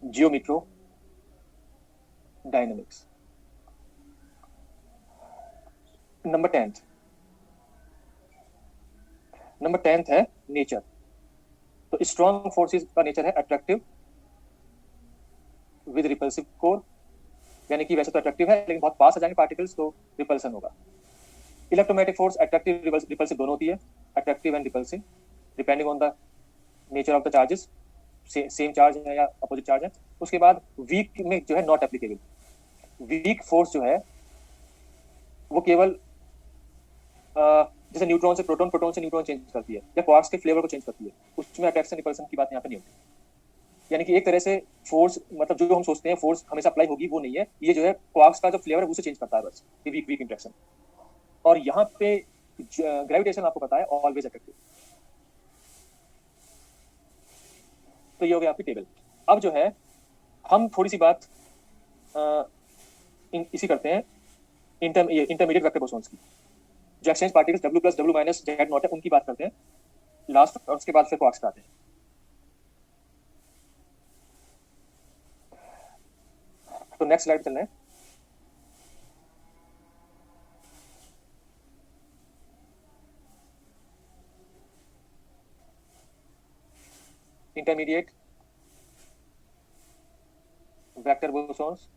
जियोमेट्रो डायनेमिक्स। नंबर 10 है नेचर। तो स्ट्रॉन्ग फोर्सेस का नेचर है अट्रैक्टिव विद रिपल्सिव कोर, यानी कि वैसे तो अट्रैक्टिव है लेकिन बहुत पास आ जाएंगे पार्टिकल्स तो रिपल्सन होगा। इलेक्ट्रोमैग्नेटिक फोर्स अट्रैक्टिव रिपल्सिव दोनों होती है, attractive and repulsive depending on the nature of the charges, same charge है या अपोजिट चार्ज है। उसके बाद वीक में जो है नॉट एप्लीकेबल, वीक फोर्स जो है वो केवल जैसे न्यूट्रॉन से प्रोटॉन, प्रोटॉन से न्यूट्रॉन चेंज करती है, या क्वार्क्स के फ्लेवर को चेंज करती है, उसमें अट्रैक्शन रिपल्सन की बात यहाँ पे नहीं होती। यानी कि एक तरह से फोर्स, मतलब जो हम सोचते हैं फोर्स हमेशा अप्लाई होगी वो नहीं है, ये जो है क्वार्क्स का जो फ्लेवर है उसे चेंज करता है बस, ये वीक वीक इंटरेक्शन। और यहाँ पे ग्रेविटेशन आपको पता है ऑलवेज अट्रैक्टिव। तो ये हो गया आपकी टेबल। अब जो है हम थोड़ी सी बात इसी करते हैं इंटरमीडिएट वेक्टर बोसॉन्स की, जो exchange particles W plus W minus Z not है उनकी बात करते हैं लास्ट, और उसके बाद फिर क्वार्क्स पे आते हैं। तो नेक्स्ट स्लाइड चल रहे हैं। Intermediate vector bosons.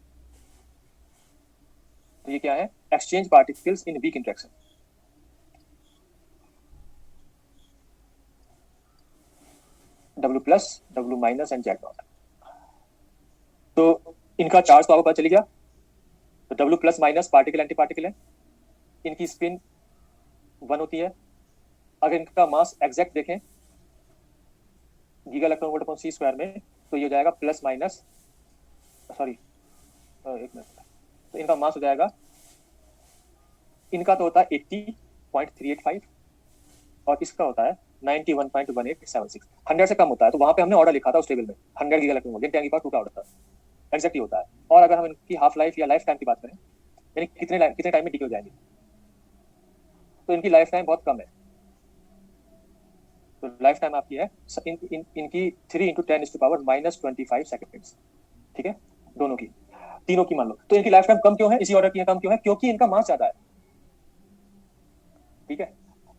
तो ये क्या है? Exchange particles in weak interaction. W plus, W minus and Z not. तो इनका चार्ज तो आपको पता चली गया। तो W plus minus particle anti particle है, इनकी स्पिन 1 होती है। अगर इनका मास एग्जैक्ट देखें गीगा इलेक्ट्रॉन वोल्ट अपॉन सी स्क्वायर में, तो ये हो जाएगा प्लस माइनस, सॉरी एक मिनट, तो इनका मास हो जाएगा, इनका तो होता है 80.385 और इसका होता है 91.1876। 100 से कम होता है, तो वहां पे हमने ऑर्डर लिखा था उस टेबल में 100 गीगा इलेक्ट्रॉन वोल्ट 10 की पावर 2 का ऑर्डर था, एग्जैक्ट ही होता है। और अगर हम इनकी हाफ लाइफ या लाइफ टाइम की बात करें, यानी कितने टाइम में डिके हो जाएंगे, तो इनकी लाइफ टाइम बहुत कम है। तो लाइफ टाइम आपकी है इनकी 3 × 10⁻⁻25 सेकेंड्स। ठीक है, दोनों की, तीनों की मान लो। तो इनकी लाइफ टाइम कम क्यों है, इसी ऑर्डर की कम क्यों है? क्योंकि इनका मास ज्यादा है। ठीक है,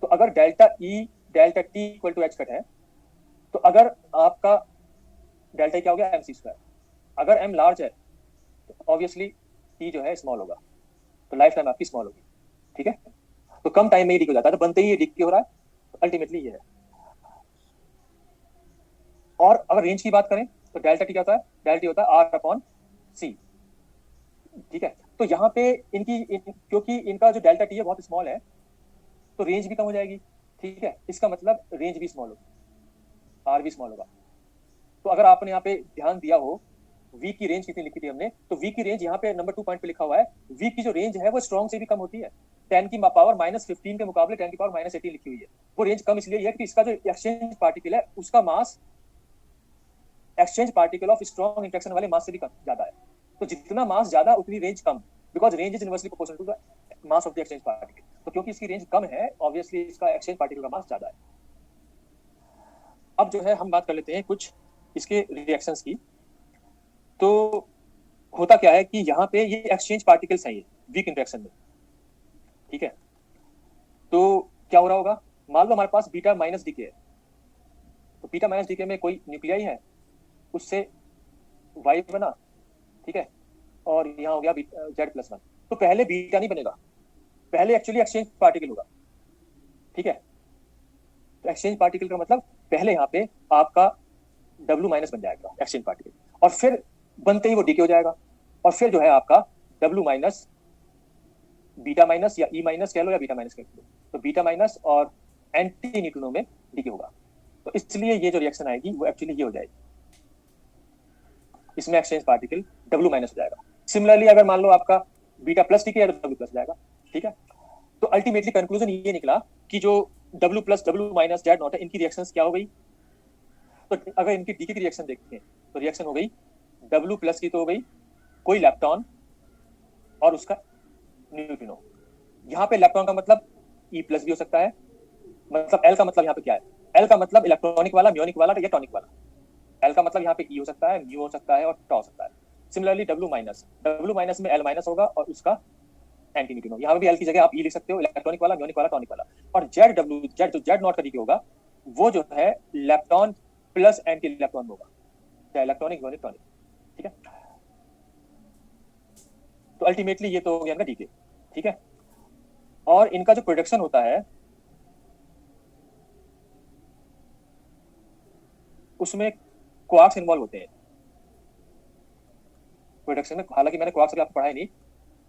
तो अगर delta E delta T equal to H cut है, तो अगर आपका डेल्टा क्या हो गया, MC स्क्वायर। अगर M लार्ज है तो ऑब्वियसली T जो है स्मॉल होगा, तो लाइफ टाइम आपकी स्मॉल होगी। ठीक है, तो कम टाइम में ही डिके हो जाता है, तो बनते ही ये डिके हो रहा है, तो अल्टीमेटली ये है। और अगर रेंज की बात करें तो डेल्टा टी क्या होता है, डेल्टा टी होता है R/C। ठीक है, तो यहाँ पे क्योंकि इनका जो डेल्टा टी है बहुत स्मॉल है, तो रेंज भी कम हो जाएगी। ठीक है, इसका मतलब रेंज भी स्मॉल होगी, R भी स्मॉल होगा। तो अगर आपने यहाँ पे ध्यान दिया हो, वी की रेंज कितनी लिखी थी हमने, तो वी की रेंज यहाँ पे नंबर 2 पॉइंट पे लिखा हुआ है, वी की जो रेंज है वो स्ट्रॉन्ग से भी कम होती है। 10 की पावर -15 के मुकाबले 10 की पावर -18 लिखी हुई है। वो रेंज कम इसलिए है कि इसका जो एक्सचेंज पार्टिकल है उसका mass exchange particle of strong interaction वाले मास से भी कम ज्यादा है। तो जितना मास ज्यादा उतनी रेंज कम, because range is inversely proportional to the mass of the exchange particle. तो क्योंकि इसकी रेंज कम है, ऑब्वियसली इसका एक्सचेंज पार्टिकल का मास ज्यादा है। अब जो है हम बात कर लेते हैं कुछ इसके रिएक्शंस की। तो होता क्या है कि यहाँ पे ये एक्सचेंज पार्टिकल्स हैं, ये वीक इंटरेक्शन में। ठीक है, तो क्या हो रहा होगा, मान लो हमारे पास बीटा माइनस डीके है, तो बीटा माइनस डीके में कोई न्यूक्लियाई है, उससे वाई बना, ठीक है, और यहाँ हो गया Z+1। तो पहले बीटा नहीं बनेगा, पहले एक्चुअली एक्सचेंज पार्टिकल होगा। ठीक है, तो एक्सचेंज पार्टिकल का मतलब पहले यहाँ पे आपका W- बन जाएगा एक्सचेंज पार्टिकल, और फिर बनते ही वो डीके हो जाएगा, और फिर जो है आपका W-, बीटा- या E- कह लो या बीटा- कह लो, तो बीटा- और एंटी न्यूट्रिनो में डीके होगा। तो इसलिए ये जो रिएक्शन आएगी वो एक्चुअली ये हो जाएगी, इसमें एक्सचेंज पार्टिकल W- हो जाएगा। सिमिलरली अगर मान लो आपका बीटा+ डीके है तो W+ हो जाएगा। ठीक है, तो अल्टीमेटली कंक्लूजन ये निकला कि जो W+, W- Z नॉट है, इनकी रिएक्शंस क्या हो गई। तो अगर इनकी डीके की रिएक्शन देखें तो रिएक्शन हो गई W+ की तो हो गई कोई इलेक्ट्रॉन और उसका न्यूट्रिनो। यहाँ पे इलेक्ट्रॉन का मतलब E+ भी हो सकता है, मतलब L का मतलब यहाँ पे क्या है, L का मतलब इलेक्ट्रॉनिक वाला, म्योनिक वाला या टॉनिक वाला। L का मतलब यहाँ पे E हो सकता है, म्यू हो सकता है और टॉ हो सकता है। सिमिलरली W- में L- होगा और उसका एंटी न्यूट्रिनो। यहाँ पे भी L की जगह आप E लिख सकते हो, इलेक्ट्रॉनिक वाला, म्योनिक वाला, टॉनिक वाला। और Z नॉट का डीके होगा वो जो है इलेक्ट्रॉन प्लस एंटी इलेक्ट्रॉन होगा, चाहे इलेक्ट्रॉनिक, म्योनिक, टॉनिक। ठीक है, तो अल्टीमेटली ये तो हो गया इनका डीके। ठीक है, और इनका जो प्रोडक्शन होता है उसमें क्वार्क्स इन्वॉल्व होते हैं प्रोडक्शन में। हालांकि मैंने क्वार्क्स अभी आपको पढ़ाया नहीं,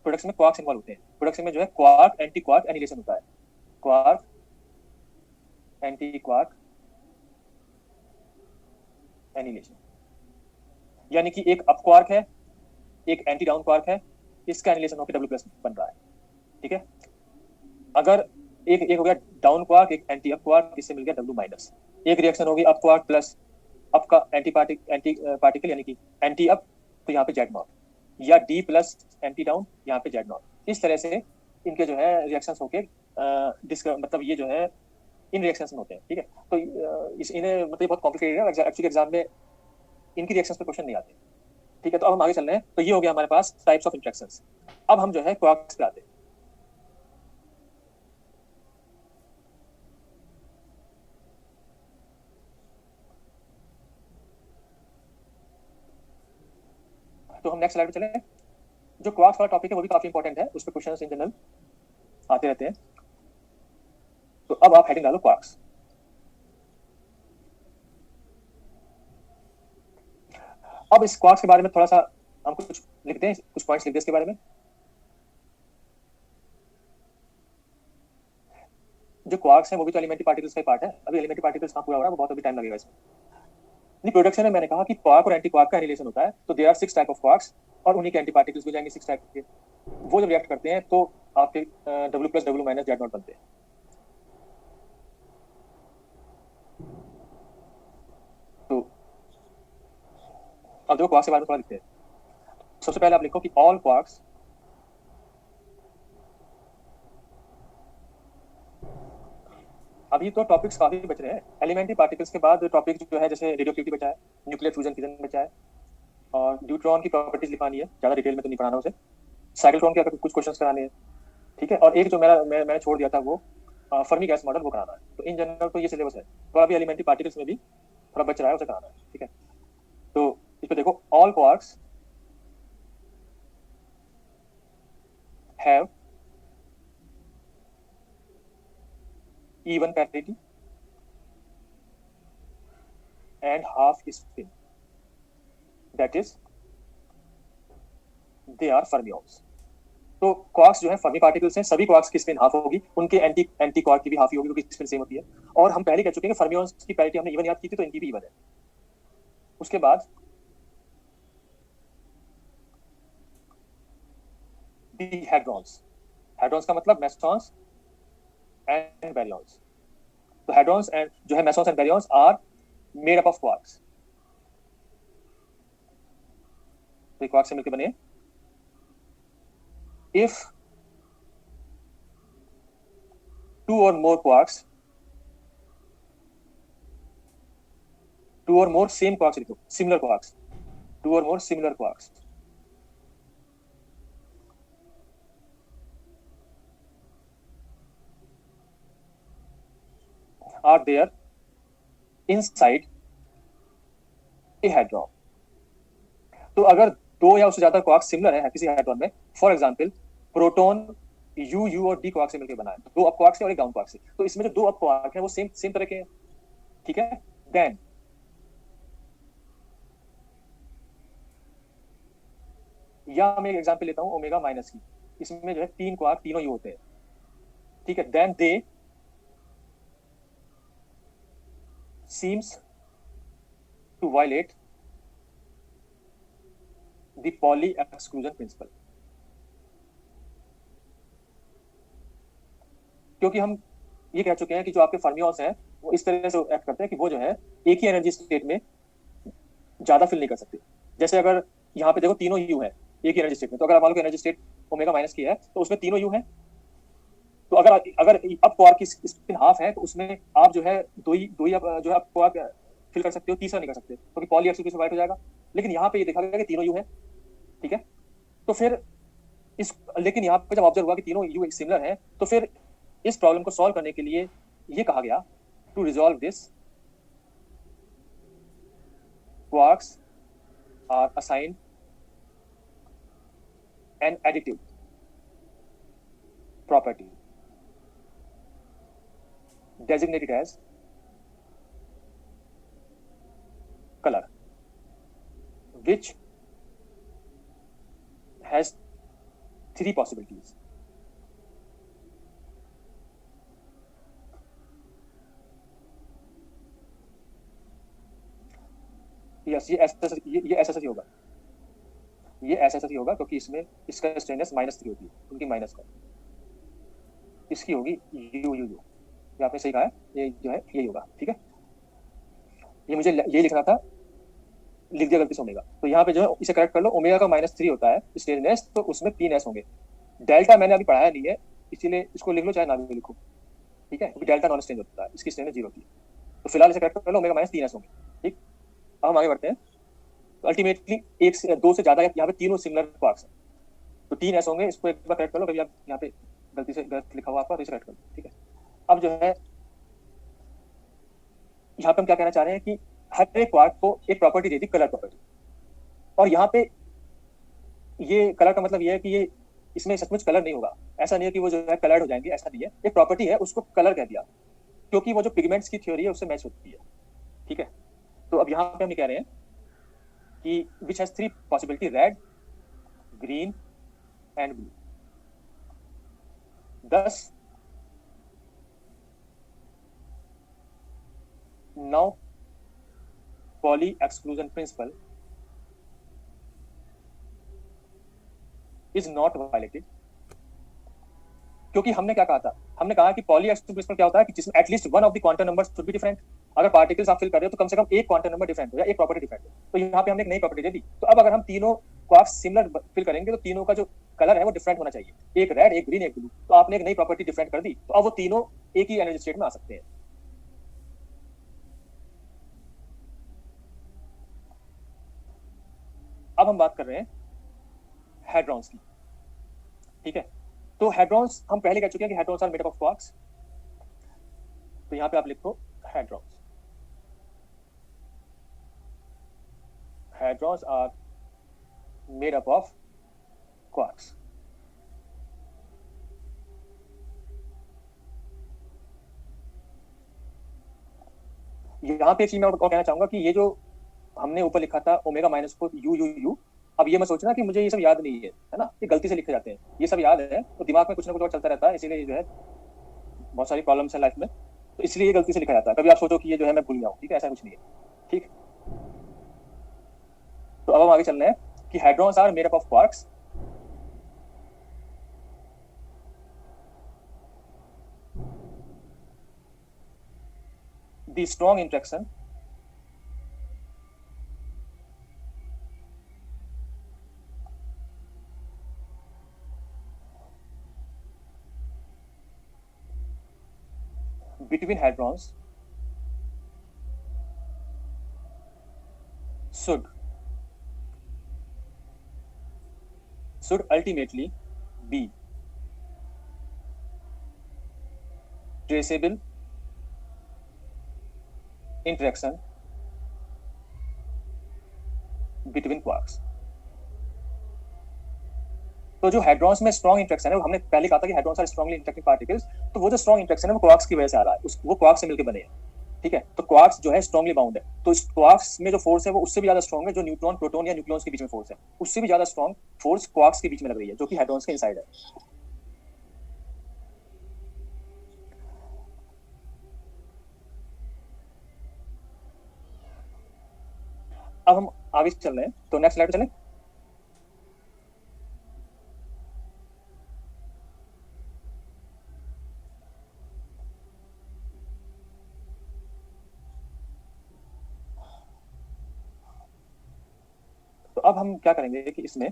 प्रोडक्शन में क्वार्क्स इन्वॉल्व होते हैं। प्रोडक्शन में जो है क्वार्क एंटी क्वार्क एनिलेशन होता है, क्वार्क एंटी क्वार्क एनिलेशन, यानी कि एक अप क्वार्क है, एक एंटी डाउन क्वार्क है, इसका एनिलेशन होकर W+ बन रहा है। ठीक है, अगर एक हो गया डाउन क्वार्क, एक एंटी अप क्वार्क, इससे मिल गया W-। एक रिएक्शन होगी अप क्वार्क प्लस अप का एंटी पार्टिकल यानी कि एंटी अप, तो यहाँ पे Z0, या D+ एंटी डाउन, यहाँ पे Z0। इस तरह से इनके जो है रिएक्शंस होके मतलब ये जो है इन रिएक्शंस में होते हैं। ठीक है, तो इस इन्हें मतलब बहुत कॉम्प्लिकेटेड है, एक्चुअली एग्जाम में इनकी रिएक्शंस पे क्वेश्चन नहीं आते। ठीक है, तो अब हम आगे चल रहे हैं। तो ये हो गया हमारे पास टाइप्स ऑफ इंटरेक्शंस। अब हम जो है क्वार्क्स पे आते हैं। हम नेक्स्ट स्लाइड पे चलें। जो क्वार्क्स वाला टॉपिक है वो भी काफी इंपॉर्टेंट है, उस पर क्वेश्चंस इन जनरल आते रहते हैं। तो अब आप हेडिंग डालो क्वार्क्स। अब इस क्वार्क्स के बारे में थोड़ा सा हम कुछ लिखते हैं, कुछ पॉइंट्स लिखते हैं इसके बारे में। जो क्वार्क्स है वो भी तो एलिमेंट्री पार्टिकल्स का पार्ट है। अभी एलिमेंट्री पार्टिकल्स कहाँ पूरा हो रहा है, वो बहुत अभी टाइम लगेगा इसमें। प्रोडक्शन में मैंने कहा कि क्वार्क और एंटी क्वार्क का रिलेशन होता है, तो there are 6 type of quarks और उन्हीं के एंटी पार्टिकल्स हो जाएंगे 6 टाइप के। वो जब रिएक्ट करते हैं तो आपके W plus W minus Z not बनते हैं। तो अब देखो क्वार्क्स के बारे में थोड़ा लिखते हैं। सबसे पहले आप लिखो कि ऑल क्वार्क्स अभी तो टॉपिक्स काफी बच रहे हैं। एलिमेंट्री पार्टिकल्स के बाद टॉपिक जो है जैसे रेडियोएक्टिविटी बचा है, न्यूक्लियर फ्यूजन फिजन बचा है, और न्यूट्रॉन की प्रॉपर्टीज लिखानी है, ज्यादा डिटेल में तो नहीं पढ़ाना उसे। साइक्लोट्रॉन के कुछ क्वेश्चंस कराने हैं, ठीक है। और एक जो मैंने छोड़ दिया था वो फर्मी गैस मॉडल, वो कराना है। तो इन जनरल तो ये सिलेबस है। तो अभी एलिमेंट्री पार्टिकल्स में भी थोड़ा बच रहा है, उसे कराना है, ठीक है। तो इस पे देखो, all quarks have even parity and half spin, that is they are fermions। तो क्वार्क्स जो है फर्मी पार्टिकल्स हैं, सभी क्वार्क्स की स्पिन हाफ होगी, उनके एंटी एंटी क्वार्क की भी हाफ ही होगी, क्योंकि स्पिन सेम होती है। और हम पहले कह चुके हैं कि फर्मियंस की पैरिटी हमने इवन याद की थी, तो इनकी भी इवन है। उसके बाद दी हेड्रॉन्स, हेड्रॉन्स का मतलब मेसॉन्स एंड बैरियंस। तो हेड्रॉन्स एंड जो है mesons and baryons are made up of quarks. तो क्वार्क से मिलकर बने। If two or more quarks, two or more same quarks लिखो, similar quarks, two or more similar quarks are there inside a hadron। तो अगर दो या उससे ज्यादा क्वार्क सिमिलर है किसी hadron में, for example proton you you और डी क्वार्क से मिलकर बना है, दो अप क्वार्क से और एक डाउन क्वार्क से, तो इसमें जो दो अप क्वार्क है वो सेम सेम तरह के हैं, ठीक है। देन या मैं एक एग्जांपल लेता हूं ओमेगा माइनस की, इसमें जो है तीन क्वार्क तीनों यू होते हैं, ठीक है। Then they seems to violate the Pauli exclusion principle। क्योंकि हम ये कह चुके हैं कि जो आपके फर्मियंस हैं वो इस तरह से एक्ट करते हैं कि वो जो है एक ही एनर्जी स्टेट में ज्यादा फिल नहीं कर सकते। जैसे अगर यहाँ पे देखो तीनों यू है एक ही एनर्जी स्टेट में, तो अगर आप मान low energy state omega minus की है तो उसमें तीनों यू है, तो अगर अगर अब क्वार्क की स्पिन हाफ है तो उसमें आप जो है दो ही जो है आप क्वार्क फिल कर सकते हो, तीसरा नहीं कर सकते, क्योंकि पॉली एक्सिल से वाइट हो जाएगा। लेकिन यहाँ पे ये देखा गया कि तीनों यू है, ठीक है। तो फिर इस लेकिन यहाँ पे जब ऑब्जर्व हुआ कि तीनों यू सिमिलर है, तो फिर इस प्रॉब्लम को सॉल्व करने के लिए ये कहा गया to resolve this quarks are assigned an additive property designated as color, which has three possibilities। Yes, ये ऐसा ही होगा, ये ऐसा ही होगा, क्योंकि इसमें इसका स्ट्रेननेस -3 होती है, उनकी माइनस का, इसकी होगी यू यू यू। ये आपने सही कहा है, ये जो है यही होगा, ठीक है। ये मुझे ये लिखना था, लिख दिया गलती से ओमेगा, तो यहाँ पे जो है इसे करेक्ट कर लो। ओमेगा का -3 होता है स्टेननेस, तो उसमें 3 एस होंगे। डेल्टा मैंने अभी पढ़ाया नहीं है, इसीलिए इसको लिख लो चाहे ना भी लिखो, ठीक है, क्योंकि डेल्टा नॉन स्ट्रेंज होता है, इसकी स्ट्रेंज 0 होती है। तो फिलहाल इसे करेक्ट कर लो, ओमेगा -3 एस होंगे, ठीक। अब हम आगे बढ़ते हैं। तो अल्टीमेटली एक से दो से ज्यादा यहाँ पे तीनों सिमिलर क्वार्क्स हैं, तो 3 एस होंगे। इसको एक बार करेक्ट कर लो, कभी आप यहाँ पे गलती से गलत लिखा हुआ आपका, तो इसे करेक्ट कर लो, ठीक है। अब जो है यहाँ पे हम क्या कहना चाह रहे हैं कि हर एक क्वार्क को एक प्रॉपर्टी दे दी, कलर प्रॉपर्टी। और यहाँ पे ये कलर का मतलब ये है कि ये इसमें सचमुच कलर नहीं होगा, ऐसा नहीं है कि वो जो है कलर्ड हो जाएंगे, ऐसा नहीं है, एक प्रॉपर्टी है उसको कलर कह दिया, क्योंकि वो जो पिगमेंट्स की थ्योरी है उससे मैच होती है। ठीक है, तो अब यहाँ पे हम ये कह रहे हैं कि which has three possibility, red, green and blue. Thus now Pauli exclusion principle is not violated, क्योंकि हमने क्या कहा था, हमने कहा कि पॉली एक्सक्लूजन प्रिंसिपल क्या होता है कि जिसमें at least one of the quantum numbers should be different. अगर पार्टिकल्स आप फिल कर रहे हो तो कम से कम एक क्वांटम नंबर डिफरेंट हो या एक प्रॉपर्टी डिफरेंट हो। तो यहाँ पे हमने एक नई प्रॉपर्टी दे दी, तो अब अगर हम तीनों क्वार्क्स सिमिलर फिल करेंगे तो तीनों का जो कलर है वो डिफरेंट होना चाहिए, एक रेड, एक ग्रीन, एक ब्लू। तो आपने एक नई प्रॉपर्टी डिफरेंट कर दी, तो अब वो तीनों एक ही एनर्जी स्टेट में आ सकते हैं। अब हम बात कर रहे हैं हेड्रॉन्स की। ठीक है, तो हेड्रॉन्स हम पहले कह चुके हैं कि hadrons are made up of quarks. तो यहाँ पे आप लिखो hadrons, hadrons are made up of quarks. यहाँ पे एक चीज मैं और कहना चाहूंगा कि ये जो हमने ऊपर लिखा था ओमेगा माइनस को यू यू यू, अब ये मैं सोचना कि मुझे ये सब याद नहीं है ना, ये गलती से लिखे जाते हैं, ये सब याद है तो दिमाग में कुछ ना कुछ और चलता रहता है, इसीलिए जो है बहुत सारी प्रॉब्लम्स है लाइफ में, तो इसलिए ये गलती से लिखा जाता है। कभी आप सोचो कि ये जो है मैं भूल गया हूँ, ठीक है, ऐसा कुछ नहीं है। ठीक, तो अब हम आगे चल रहे हैं कि hadrons are made up of quarks. The strong interaction between hadrons should ultimately be traceable interaction between quarks। तो जो हेड्रॉन्स में स्ट्रॉन्ग इंटरेक्शन है, वो हमने पहले कहा था कि hadrons are strongly interacting particles, तो वो जो स्ट्रॉन्ग इंटरेक्शन है वो क्वार्क्स की वजह से आ रहा है, वो क्वार्क्स से मिलकर बने हैं। ठीक है, तो क्वार्क्स जो है स्ट्रांगली बाउंड है, तो इस क्वार्क्स में जो फोर्स है वो उससे भी ज्यादा स्ट्रॉन्ग है जो न्यूट्रॉन प्रोटॉन या न्यूक्लियॉन्स के बीच में फोर्स है, उससे भी ज्यादा स्ट्रॉन्ग फोर्स क्वार्क्स के बीच में लग रही है, जो कि हेड्रॉन्स के इनसाइड है। अब हम आगे चल रहे हैं, तो नेक्स्ट स्लाइड पे चलें। तो अब हम क्या करेंगे कि इसमें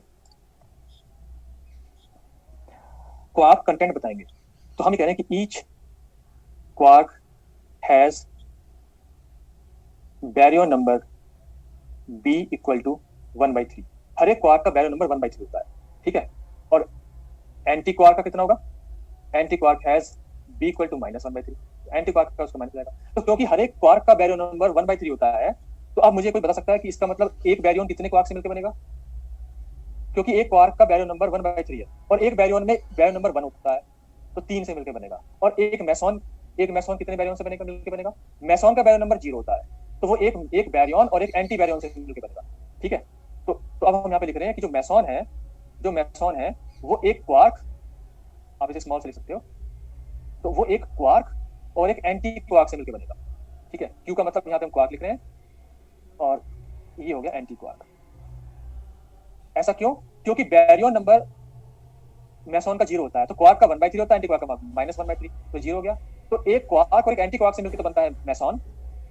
क्वार्क कंटेंट बताएंगे। तो हम कह रहे हैं कि each quark has baryon number b equal to 1/3। हर एक क्वार्क का बैरियन नंबर 1/3 होता है। ठीक है, और एंटी क्वार्क का कितना होगा, anti quark has b equal to -1/3, anti quark का उसका माइनस जाएगा। तो क्योंकि हर एक क्वार्क का बैरियन नंबर 1/3 होता है, तो अब मुझे कोई बता सकता है कि इसका मतलब एक बैरियन कितने क्वार्क से मिलकर बनेगा, क्योंकि एक क्वार्क का बैरियन नंबर 1/3 है और एक बैरियन में बैरियन नंबर 1 होता है, तो 3 से मिलकर बनेगा। और एक मेसॉन कितने बैरियन से बनेगा, मिलकर बनेगा, मेसॉन का बैरियन नंबर 0 होता है, तो वो एक बैरियन और एक एंटी बैरियन से मिलकर बनेगा। ठीक है, तो अब हम यहाँ पे लिख रहे हैं कि जो मेसॉन है वो एक क्वार्क, आप इसे स्मॉल से लिख सकते हो, तो वो एक क्वार्क और एक एंटी क्वार्क से मिलकर बनेगा। ठीक है, क्यू का मतलब यहाँ पे हम क्वार्क लिख रहे हैं और ये हो गया एंटी क्वार्क। ऐसा क्यों, क्योंकि बैरियन नंबर मेसॉन का 0 होता है, तो क्वार्क का 1/3 होता है, एंटी क्वार्क का -1/3, तो 0 हो गया। तो एक क्वार्क और एक एंटी क्वार्क से मिलकर तो बनता है मेसॉन,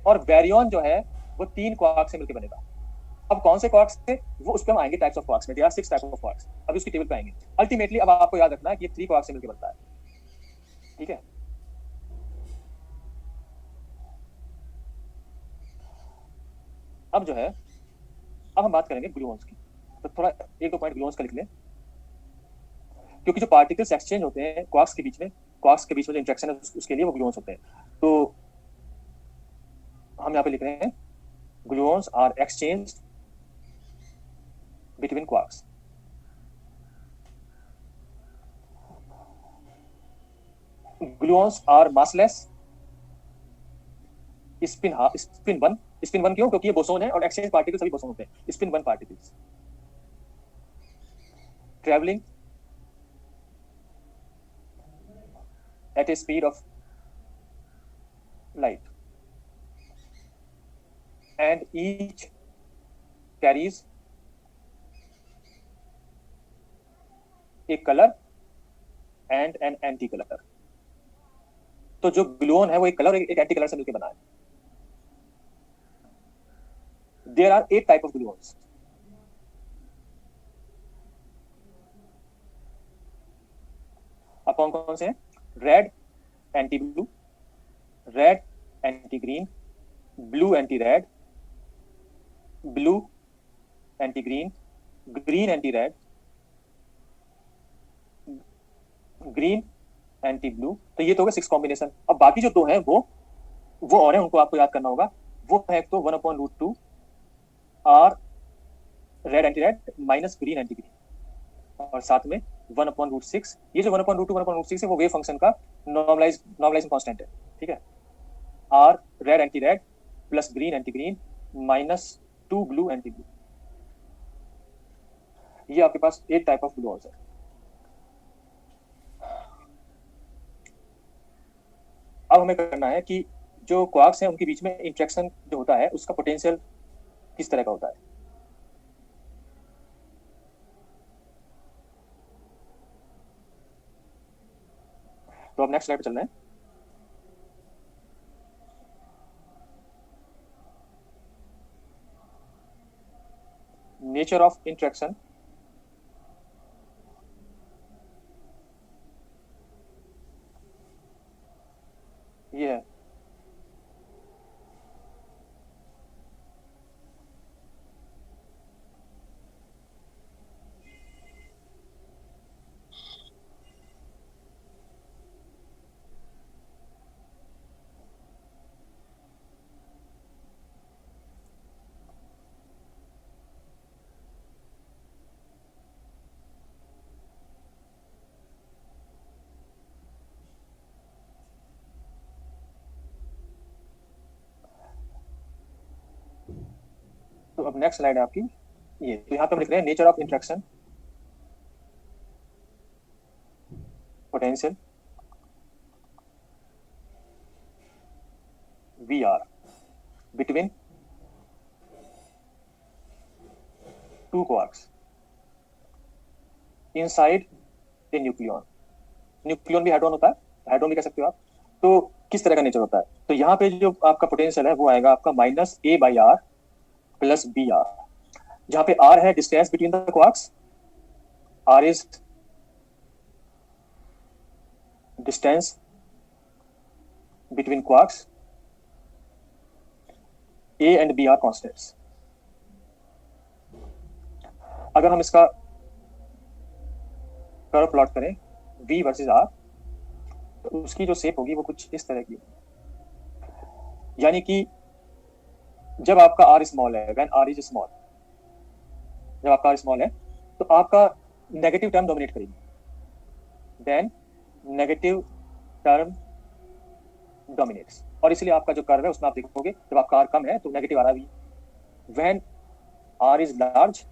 और बैरियन जो है वो 3 क्वार्क से मिलकर बनेगा। अब कौन से क्वार्क्स थे वो उस पर हम आएंगे, टाइप्स ऑफ क्वार्क्स में, 6 टाइप ऑफ क्वार्क्स, अभी उसकी टेबल पे आएंगे। अल्टीमेटली अब आपको याद रखना है कि ये 3 क्वार्क से मिलकर बनता है। ठीक है, अब जो है, अब हम बात करेंगे ग्लूऑन्स की, तो थोड़ा एक दो पॉइंट ग्लूऑन्स का लिख लें, क्योंकि जो पार्टिकल्स एक्सचेंज होते हैं क्वार्क्स के बीच में जो इंट्रैक्शन है उसके लिए वो ग्लूऑन्स होते हैं। तो हम यहाँ पे लिख रहे हैं gluons are exchange between quarks. Gluons are massless. Spin one क्यों? क्योंकि ये बोसोन है और एक्सचेंज पार्टिकल सभी बोसोन होते हैं. Spin one particles travelling at a speed of light, and each carries a color and an anti color. तो जो ग्लूऑन है वो एक कलर और एक एंटी कलर से मिलकर बना है. There are 8 type of gluons. अब कौन कौन से हैं? Red anti blue, red anti green, blue anti red, blue anti green, green anti red, green anti blue. तो ये तो हो गया 6 कॉम्बिनेशन. अब बाकी जो 2 हैं वो और हैं, उनको आपको याद करना होगा. वो है तो 1/√2 R red anti red minus green anti green, और साथ में 1/√6. ये जो 1/√2 1/√6 है वो वेव फंक्शन का नॉर्मलाइजिंग कांस्टेंट है. ठीक है. R red anti red plus green anti green minus 2 blue anti blue. ये आपके पास 8 टाइप ऑफ ग्लूऑन्स है. अब हमें करना है कि जो क्वार्क्स हैं उनके बीच में इंटरेक्शन जो होता है उसका पोटेंशियल किस तरह का होता है. तो अब नेक्स्ट स्लाइड पे चल रहे हैं. Nature of interaction. ये है. तो अब नेक्स्ट स्लाइड है आपकी ये. तो यहाँ पे हम लिख रहे हैं nature of interaction potential VR between 2 quarks inside a nucleon. Nucleon भी हाइड्रोन होता है, हाइड्रोन भी कह सकते हो आप. तो किस तरह का नेचर होता है? तो यहाँ पे जो आपका पोटेंशियल है वो आएगा आपका -A/R प्लस BR, जहाँ पे R है distance between the quarks. R is distance between quarks. A and B are constants. अगर हम इसका कर्व प्लॉट करें V वर्सेस R, तो उसकी जो शेप होगी वो कुछ इस तरह की. यानी कि जब आपका R स्मॉल है, व्हेन R इज स्मॉल, जब आपका R स्मॉल है तो आपका नेगेटिव टर्म डोमिनेट करेगी. देन नेगेटिव टर्म डोमिनेट्स, और इसलिए आपका जो कर्व है उसमें आप देखोगे जब आपका R कम है तो नेगेटिव आ रहा है. When R is large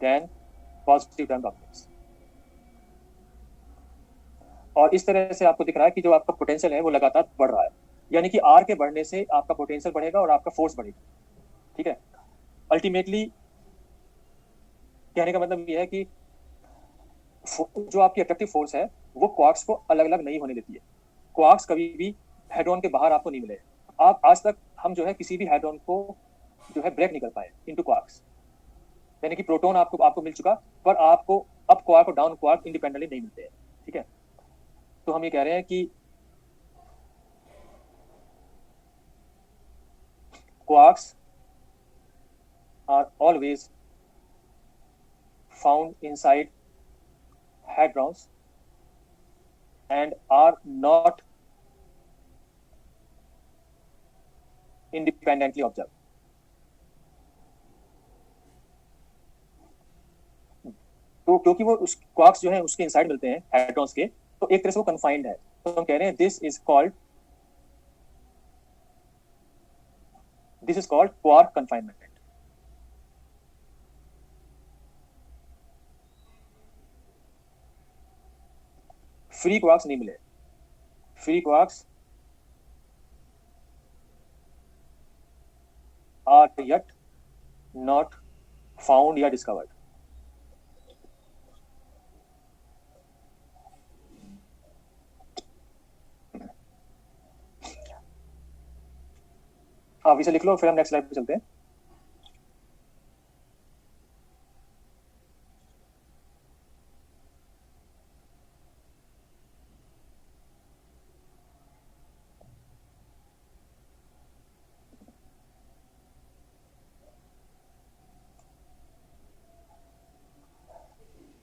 then positive term dominates. और इस तरह से आपको दिख रहा है कि जो आपका पोटेंशियल है वो लगातार बढ़ रहा है. यानी कि R के बढ़ने से आपका पोटेंशियल बढ़ेगा और आपका फोर्स बढ़ेगा. ठीक है. अल्टीमेटली कहने का मतलब ये है कि जो आपकी अट्रैक्टिव फोर्स है वो क्वार्क्स को अलग अलग नहीं होने देती है. क्वार्क्स कभी भी हेड्रॉन के बाहर आपको नहीं मिले. आप आज तक हम जो है किसी भी हेड्रॉन को जो है ब्रेक नहीं कर पाए इनटू क्वार्क्स. यानी कि प्रोटॉन आपको मिल चुका, पर आपको अप क्वार्क और डाउन क्वार्क इंडिपेंडेंटली नहीं मिलते हैं. ठीक है. तो हम ये कह रहे हैं कि quarks are always found inside hadrons and are not independently observed. तो क्योंकि वो उस क्वार्क्स जो है उसके इनसाइड मिलते हैं हेड्रॉन्स के, तो एक तरह से वो कन्फाइंड है, तो हम कह रहे हैं this is called quark confinement. Free quarks नहीं मिले, free quarks are yet not found या डिस्कवर्ड। आप इसे लिख लो, फिर हम नेक्स्ट स्लाइड पे चलते हैं।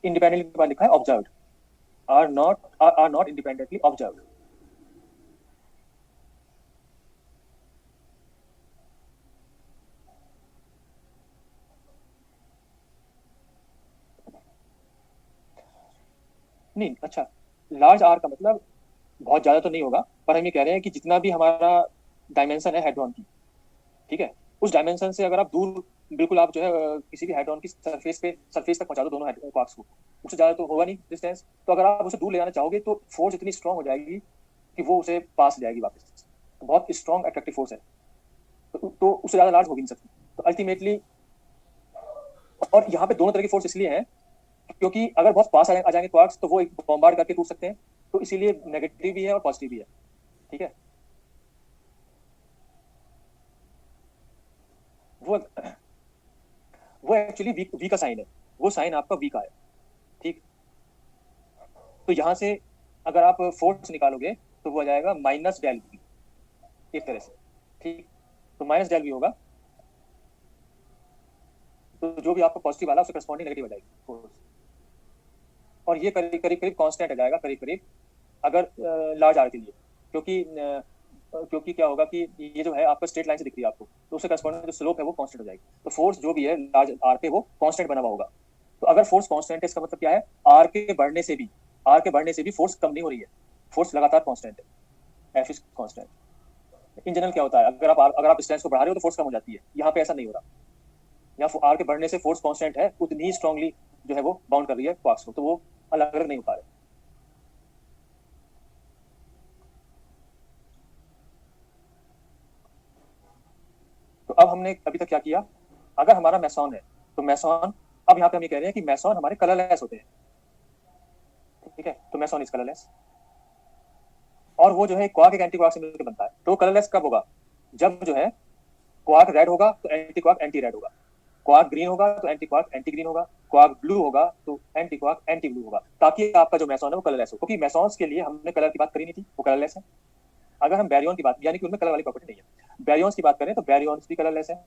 इंडिपेंडेंटली के बाद लिखा है observed, are not independently observed. नहीं, अच्छा, लार्ज आर का मतलब बहुत ज्यादा तो नहीं होगा, पर हम ये कह रहे हैं कि जितना भी हमारा डायमेंशन है हेड्रॉन की, ठीक है, उस डायमेंशन से अगर आप दूर, बिल्कुल आप जो है किसी भी हेड्रॉन की सरफेस तक पहुंचा दो दोनों क्वार्क्स को, उससे ज्यादा तो होगा नहीं डिस्टेंस, तो अगर आप उसे दूर ले जाना चाहोगे तो फोर्स इतनी स्ट्रांग हो जाएगी कि वो उसे पास ले जाएगी वापस। तो बहुत स्ट्रांग अट्रैक्टिव फोर्स है, तो उससे ज्यादा लार्ज हो भी नहीं सकती। तो अल्टीमेटली, और यहाँ पे दोनों तरह की फोर्स इसलिए है क्योंकि अगर बहुत पास आ जाएंगे क्वार्क्स तो वो एक बॉम्बार्ड करके टूट सकते हैं, तो इसीलिए नेगेटिव भी है और पॉजिटिव भी है, ठीक है। वो वो एक्चुअली वी का साइन है, वो साइन आपका वी का है, ठीक। तो यहाँ से अगर आप फोर्स निकालोगे तो वो आ जाएगा माइनस डेल वी, एक तरह से, ठीक। तो माइनस डेल वी होगा, तो जो भी आपका पॉजिटिव वाला उससे करस्पॉन्डिंग नेगेटिव आ जाएगी फोर्स, और ये करीब करीब करीब कांस्टेंट आ जाएगा करीब करीब, अगर लार्ज आर के लिए, क्योंकि क्या होगा कि ये जो है आपका स्ट्रेट लाइन से दिख रही है आपको, तो उससे करस्पॉन्डिंग जो स्लोप है वो कांस्टेंट हो जाएगी, तो फोर्स जो भी है लार्ज आर पे वो कांस्टेंट बना हुआ होगा। तो अगर फोर्स कांस्टेंट है इसका मतलब क्या है, आर के बढ़ने से भी फोर्स कम नहीं हो रही है, फोर्स लगातार कांस्टेंट है, F is constant. In general क्या होता है, अगर आप डिस्टेंस को बढ़ा रहे हो तो फोर्स कम हो जाती है, यहाँ पे ऐसा नहीं हो रहा, यहाँ आर के बढ़ने से फोर्स कांस्टेंट है, उतनी ही स्ट्रांगली जो है वो बाउंड कर रही है क्वार्क्स को, तो वो अलग अलग नहीं हो पा रहे। तो अब हमने अभी तक क्या किया, अगर हमारा मैसॉन है तो मैसॉन, अब यहाँ पे हम ये कह रहे हैं कि मैसॉन हमारे कलरलेस होते हैं, ठीक है, तो मैसॉन इज कलरलेस, और वो जो है क्वार्क एक एंटी क्वार्क से मिलकर बनता है, तो कलरलेस कब होगा, जब जो है क्वार्क रेड होगा तो एंटी क्वार्क एंटी रेड होगा, क्वार्क ग्रीन होगा तो एंटी क्वार्क एंटी ग्रीन होगा, क्वार्क ब्लू होगा तो एंटी क्वार्क एंटी ब्लू होगा, ताकि आपका जो मैसॉन है वो कलरलेस हो, क्योंकि मैसॉन्स के लिए हमने कलर की बात करी नहीं थी, वो कलरलेस है। अगर हम बैरियन की बात, यानी कि उनमें कलर वाली प्रॉपर्टी नहीं है, बैरियंस की बात करें तो बैरियंस भी कलरलेस है,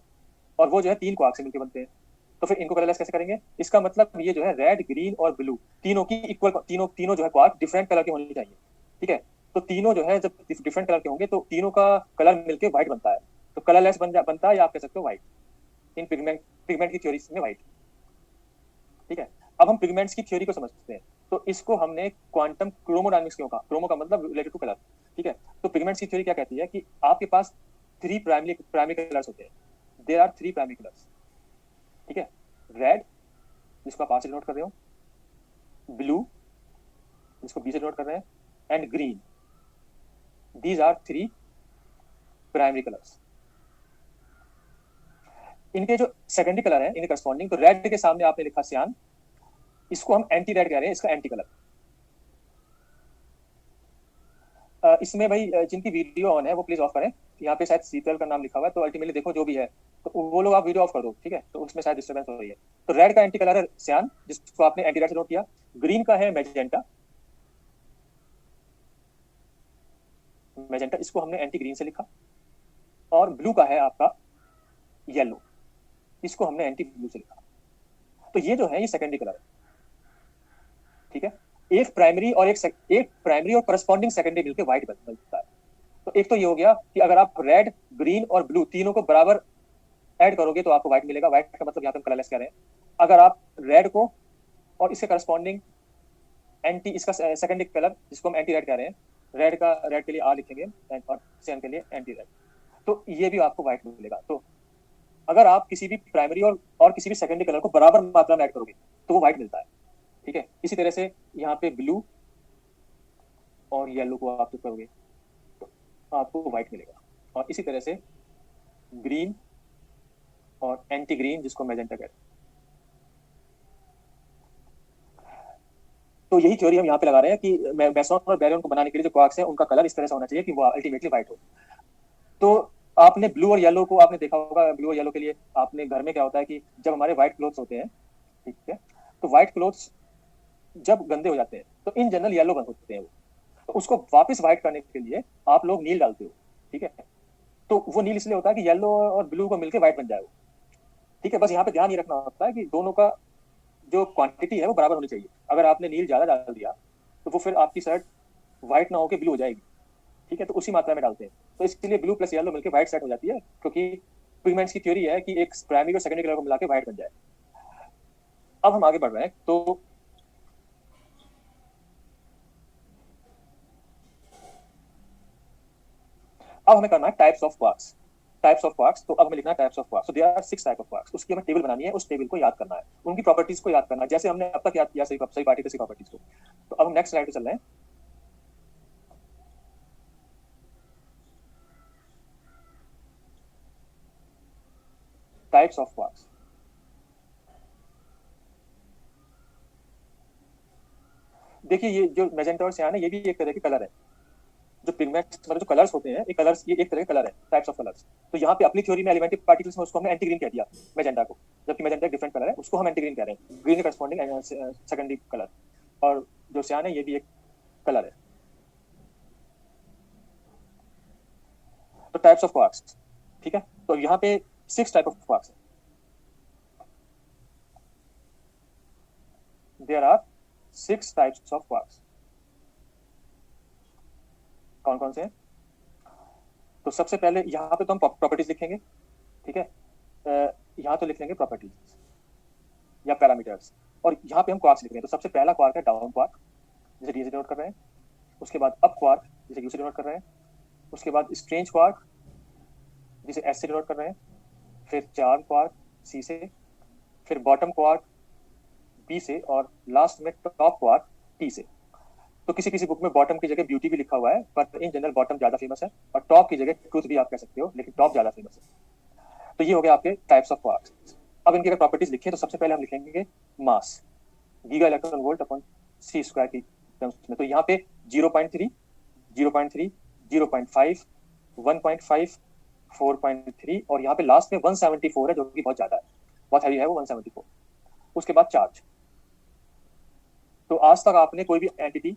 और वो जो है तीन क्वार्क से मिलकर बनते हैं, तो फिर इनको कलरलेस कैसे करेंगे, इसका मतलब ये जो है रेड ग्रीन और ब्लू तीनों की इक्वल, तीनों जो है क्वार्क डिफरेंट कलर के होने चाहिए, ठीक है। तो तीनों जो है जब डिफरेंट कलर के होंगे तो तीनों का कलर मिलके व्हाइट बनता है, तो कलरलेस बनता है, या आप कह सकते हो व्हाइट, इन पिगमेंट की थ्योरी में व्हाइट, ठीक है। अब हम पिगमेंट्स की थ्योरी को समझते हैं, तो इसको हमने क्वांटम क्रोमोडायनामिक्स क्यों कहा, क्रोमो का मतलब रिलेटेड टू कलर, ठीक है। तो पिगमेंट्स की थ्योरी क्या कहती है कि आपके पास थ्री प्राइमरी कलर्स होते हैं, there are three primary colours, ठीक है। रेड, जिसको आप आर से नोट कर रहे हो, ब्लू, जिसको बी से नोट कर रहे हैं, and green, these are three primary colours. इनके जो सेकेंडरी कलर है इनके करस्पॉन्डिंग, तो रेड के सामने आपने लिखा सियान, इसको हम एंटी रेड कह रहे हैं, इसका एंटी कलर। इसमें भाई जिनकी वीडियो ऑन है वो प्लीज ऑफ करें, यहाँ पे शायद शीतल का नाम लिखा हुआ है, तो अल्टीमेटली देखो जो भी है, तो वो लोग आप वीडियो ऑफ कर दो, ठीक है, तो उसमें शायद डिस्टर्बेंस हो रही है। तो रेड का एंटी कलर है सियान, जिसको आपने एंटी रेड से नोट किया, ग्रीन का है मैजेंटा, मैजेंटा इसको हमने एंटी ग्रीन से लिखा, और ब्लू का है आपका येलो, इसको हमने एंटी ब्लू से लिखा। तो ये जो है ये सेकेंडरी कलर है, ठीक है। एक प्राइमरी और करस्पॉन्डिंग सेकेंडरी मिलकर व्हाइट बनता है। तो एक तो ये हो गया कि अगर आप रेड ग्रीन और ब्लू तीनों को बराबर ऐड करोगे तो आपको व्हाइट मिलेगा, व्हाइट का मतलब यहाँ पे हम कलरलेस कह रहे हैं। अगर आप रेड को और इसके करस्पॉन्डिंग एंटी, इसका सेकेंडरी कलर जिसको हम एंटी रेड कह रहे हैं, रेड के लिए आर लिखेंगे और सियान के लिए एंटी रेड, तो ये भी आपको व्हाइट मिलेगा। तो अगर आप किसी भी प्राइमरी और किसी भी सेकेंडरी कलर को बराबर मात्रा में ऐड करोगे तो वो व्हाइट मिलता है, ठीक है। इसी तरह से यहाँ पे ब्लू और येलो को आप करोगे तो आपको व्हाइट मिलेगा, और इसी तरह से ग्रीन और एंटी ग्रीन जिसको मैजेंटा कहते हैं। तो यही थ्योरी हम यहाँ पे लगा रहे हैं कि मेसॉन और बैरियन को बनाने के लिए जो क्वार्क्स हैं उनका कलर इस तरह से होना चाहिए कि वो अल्टीमेटली व्हाइट हो। तो आपने ब्लू और येलो को आपने देखा होगा, ब्लू और येलो के लिए आपने घर में क्या होता है कि जब हमारे व्हाइट क्लोथ्स होते हैं, ठीक है, तो व्हाइट क्लोथ्स जब गंदे हो जाते हैं तो इन जनरल येलो बन होते हैं वो, तो उसको वापस व्हाइट करने के लिए आप लोग नील डालते हो, ठीक है। तो वो नील इसलिए होता है कि येलो और ब्लू को मिलकर व्हाइट बन जाए वो, ठीक है। बस यहाँ पे ध्यान ये रखना होता है कि दोनों का जो क्वांटिटी है वो बराबर होनी चाहिए। अगर आपने नील ज्यादा डाल दिया तो वो फिर आपकी शर्ट व्हाइट ना होकर ब्लू हो जाएगी, ठीक है। तो उसी मात्रा में डालते हैं, तो इसके लिए ब्लू प्लस येलो मिलकर व्हाइट शर्ट हो जाती है, क्योंकि पिगमेंट्स की थ्योरी है कि एक प्राइमरी और सेकेंडरी कलर को मिलाकर व्हाइट बन जाए। अब हम आगे बढ़ रहे हैं, तो अब हमें करना है types of quarks. Types of quarks, तो अब हमें लिखना है टाइप्स ऑफ क्वार्क्स। तो there are 6 type of quarks, उसकी हमें टेबल बनानी है, उस टेबल को याद करना है, उनकी प्रॉपर्टीज को याद करना है, जैसे हमने अब तक याद किया सही पार्टिकल्स की प्रॉपर्टीज को। तो अब हम नेक्स्ट स्लाइड पे चल रहे हैं। टाइप्स ऑफ क्वार्क्स, देखिए ये जो मैजेंटा और सियान है ये भी एक तरह के कलर है। जो पिगमेंट्स मतलब जो कलर्स होते हैं, ये कलर्स, ये एक तरह के कलर है, टाइप्स ऑफ कलर्स। तो यहाँ पे अपनी थ्योरी में एलिमेंट्री पार्टिकल्स में उसको हमने एंटी ग्रीन कह दिया मैजेंटा को, जबकि मैजेंटा एक डिफरेंट कलर है, उसको हम एंटी ग्रीन कह रहे हैं, ग्रीन करस्पॉन्डिंग सेकेंडरी कलर। और जो सियान है ये भी एक कलर है। तो टाइप्स ऑफ क्वार्क्स, ठीक है। तो यहाँ पे 6 टाइप ऑफ क्वार्क्स है। There are 6 types of quarks. कौन कौन से हैं? तो सबसे पहले यहाँ पे तो हम प्रॉपर्टीज लिखेंगे, ठीक है। यहाँ तो लिख लेंगे प्रॉपर्टीज या पैरामीटर्स, और यहाँ पे हम क्वार्क्स लिख रहे हैं। तो सबसे पहला क्वार्क है डाउन क्वार्क, जिसे डी से डिनोट कर रहे हैं। उसके बाद अप क्वार्क, जिसे यू से डिनोट कर रहे हैं। उसके बाद स्ट्रेंज क्वार्क, जिसे एस से डिनोट कर रहे हैं। फिर चार्म क्वार्क, सी से। फिर बॉटम क्वार्क, बी से। और लास्ट में टॉप क्वार्क, टी से। तो किसी किसी बुक में बॉटम की जगह ब्यूटी भी लिखा हुआ है, पर इन जनरल बॉटम ज्यादा फेमस है, और टॉप की जगह ट्रूथ भी आप कह सकते हो, लेकिन टॉप ज्यादा फेमस है। तो ये हो गया आपके टाइप्स ऑफ क्वार्क्स। अब इनकी अगर प्रॉपर्टीज लिखें तो सबसे पहले हम लिखेंगे मास, गीगा इलेक्ट्रॉन वोल्ट अपॉन सी स्क्वायर की टर्म्स में। तो यहाँ पे 0.3, 0.3, 0.5, 1.5, 4.3, और यहाँ पे लास्ट में 174 है, जो कि बहुत ज्यादा है, बहुत हैवी है वो 174। उसके बाद चार्ज। तो आज तक आपने कोई भी entity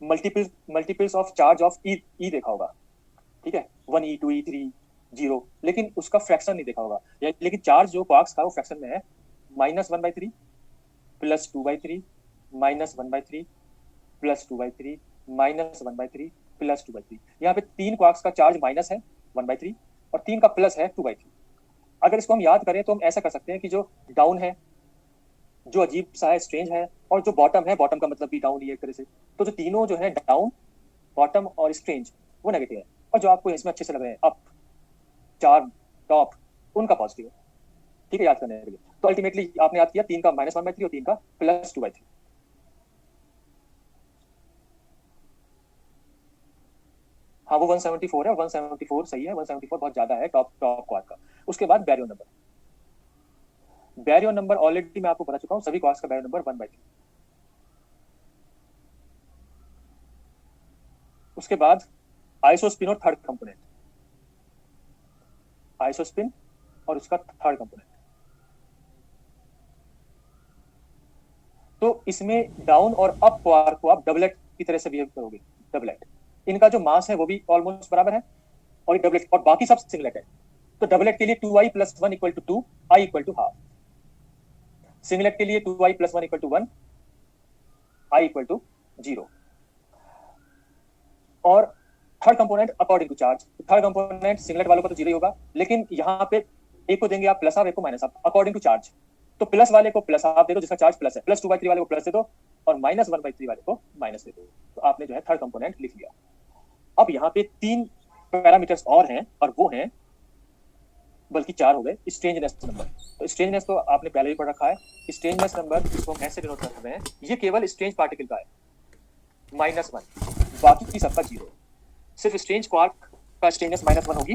multiples of charge of e देखा होगा, ठीक है, 1e, 2e, 3, 0, लेकिन उसका फ्रैक्शन नहीं देखा होगा। लेकिन चार्ज जो क्वार्क्स का वो फ्रैक्शन में है, -1/3, +2/3, -1/3, +2/3, -1/3, +2/3। यहाँ पे 3 क्वार्क्स का चार्ज माइनस है 1/3 और 3 का प्लस है 2/3। अगर इसको हम याद करें तो हम ऐसा कर सकते हैं कि जो डाउन है, जो अजीब सा है, स्ट्रेंज है, और जो बॉटम है, बॉटम का मतलब भी डाउन ही है एक तरह से, तो जो तीनों जो है डाउन, बॉटम और स्ट्रेंज, वो नेगेटिव है, और जो आपको इसमें अच्छे से लग रहे हैं अप, चार्म, टॉप, उनका पॉजिटिव है, ठीक है, याद करने के लिए। तो अल्टीमेटली आपने याद किया 3 का -1/3 और 3 का +2/3। हाँ वो 174 है, 174 सही है, 174 बहुत ज्यादा है टॉप क्वार्क का। उसके बाद Baryon number, Baryon number already मैं आपको बता चुका हूँ, सभी क्वार्क्स का बैरियन नंबर 1/3। उसके बाद आइसोस्पिन और थर्ड कंपोनेंट, आइसोस्पिन और उसका थर्ड कंपोनेंट। तो इसमें डाउन और अप क्वार्क को आप डबलेट की तरह से बिहेव करोगे, डबलेट। इनका जो मास है वो भी ऑलमोस्ट बराबर है, और डबलेट, और बाकी सब सिंगलेट है। तो डबलेट के लिए 2i + 1 = 2, i = ½ सिंगलेट के लिए 2i + 1 = 1, i = 0। और third component according to charge, third component singlet वालों का तो 0 ही होगा, लेकिन यहाँ पे एक को देंगे आप प्लस हाफ, एक को minus half, according to charge. तो प्लस वाले को प्लस आप दे दो जिसका चार्ज प्लस है, प्लस 2/3 वाले को प्लस दे दो और -1/3 वाले को माइनस दे दो। तो आपने जो है थर्ड कंपोनेंट लिख लिया। अब यहाँ पे 3 पैरामीटर्स और हैं और वो हैं, बल्कि 4 हो गए, स्ट्रेंजनेस नंबर। तो स्ट्रेंजनेस तो आपने पहले ही पढ़ रखा है। स्ट्रेंजनेस नंबर इसको हम ऐसे डिनोट कर रहे हैं, ये केवल स्ट्रेंज पार्टिकल का है -1, बाकी सबका 0। सिर्फ स्ट्रेंज क्वार्क का स्ट्रेंजनेस -1 होगी,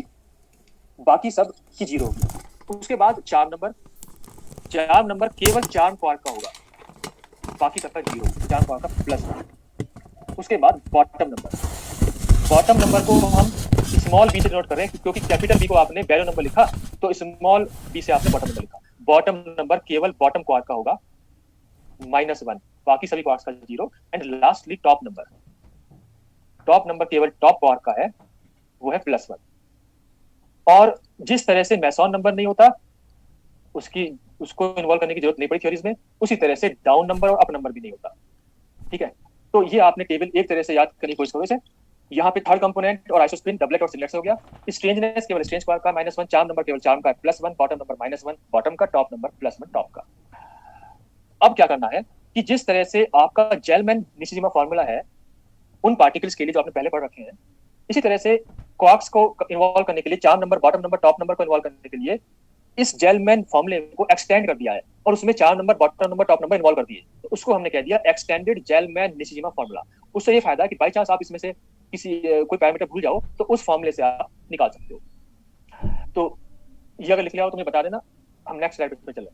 बाकी सब की 0 होगी। उसके बाद 4 नंबर केवल चार्म क्वार्क का होगा, बाकी सबका 0, चार्म क्वार्क का +1। उसके बाद बॉटम नंबर को हम स्मॉल बी से डिनोट कर रहे हैं, क्योंकि कैपिटल बी को आपने वैल्यू नंबर लिखा तो स्मॉल बी से आपने बॉटम नंबर लिखा। बॉटम नंबर केवल बॉटम क्वार्क का होगा -1, बाकी सभी क्वार्क्स का 0। एंड लास्टली टॉप नंबर केवल टॉप क्वार्क का है, वो है +1। और जिस तरह से मैसॉन नंबर नहीं होता, उसको इन्वॉल्व करने की जरूरत नहीं पड़ी थ्योरीज में, उसी तरह से डाउन नंबर और अप नंबर भी नहीं होता। ठीक है, तो ये आपने टेबल एक तरह से याद करने की कोशिश करो इसे। यहाँ पे थर्ड कंपोनेंट और आइसोस्पिन, डबलेट और सिंगलेट से हो गया। स्ट्रेंजनेस केवल स्ट्रेंज क्वार्क का -1, चार्म नंबर केवल चार्म का +1, बॉटम नंबर -1 बॉटम का, टॉप नंबर +1 टॉप का। अब क्या करना है कि जिस तरह से आपका जेलमैन निशिजिमा फॉर्मूला है उन पार्टिकल्स के लिए जो आपने पहले पढ़ रखे हैं, इसी तरह से क्वार्क्स को इन्वॉल्व करने के लिए charm number, bottom number, top number को इन्वॉल्व करने के लिए इस जेलमैन फॉर्मूले को एक्सटेंड कर दिया है और उसमें charm number, bottom number, top number involve कर दिए। तो उसको हमने कह दिया एक्सटेंडेड जेलमैन निशिजिमा फॉर्मूला। उससे ये फायदा है कि बाई चांस आप इसमें से कोई पैरामीटर भूल जाओ तो उस फॉर्मूले से आप निकाल सकते हो। तो ये अगर लिख लिया हो तो मुझे बता देना, हम नेक्स्ट स्लाइड पे चलें।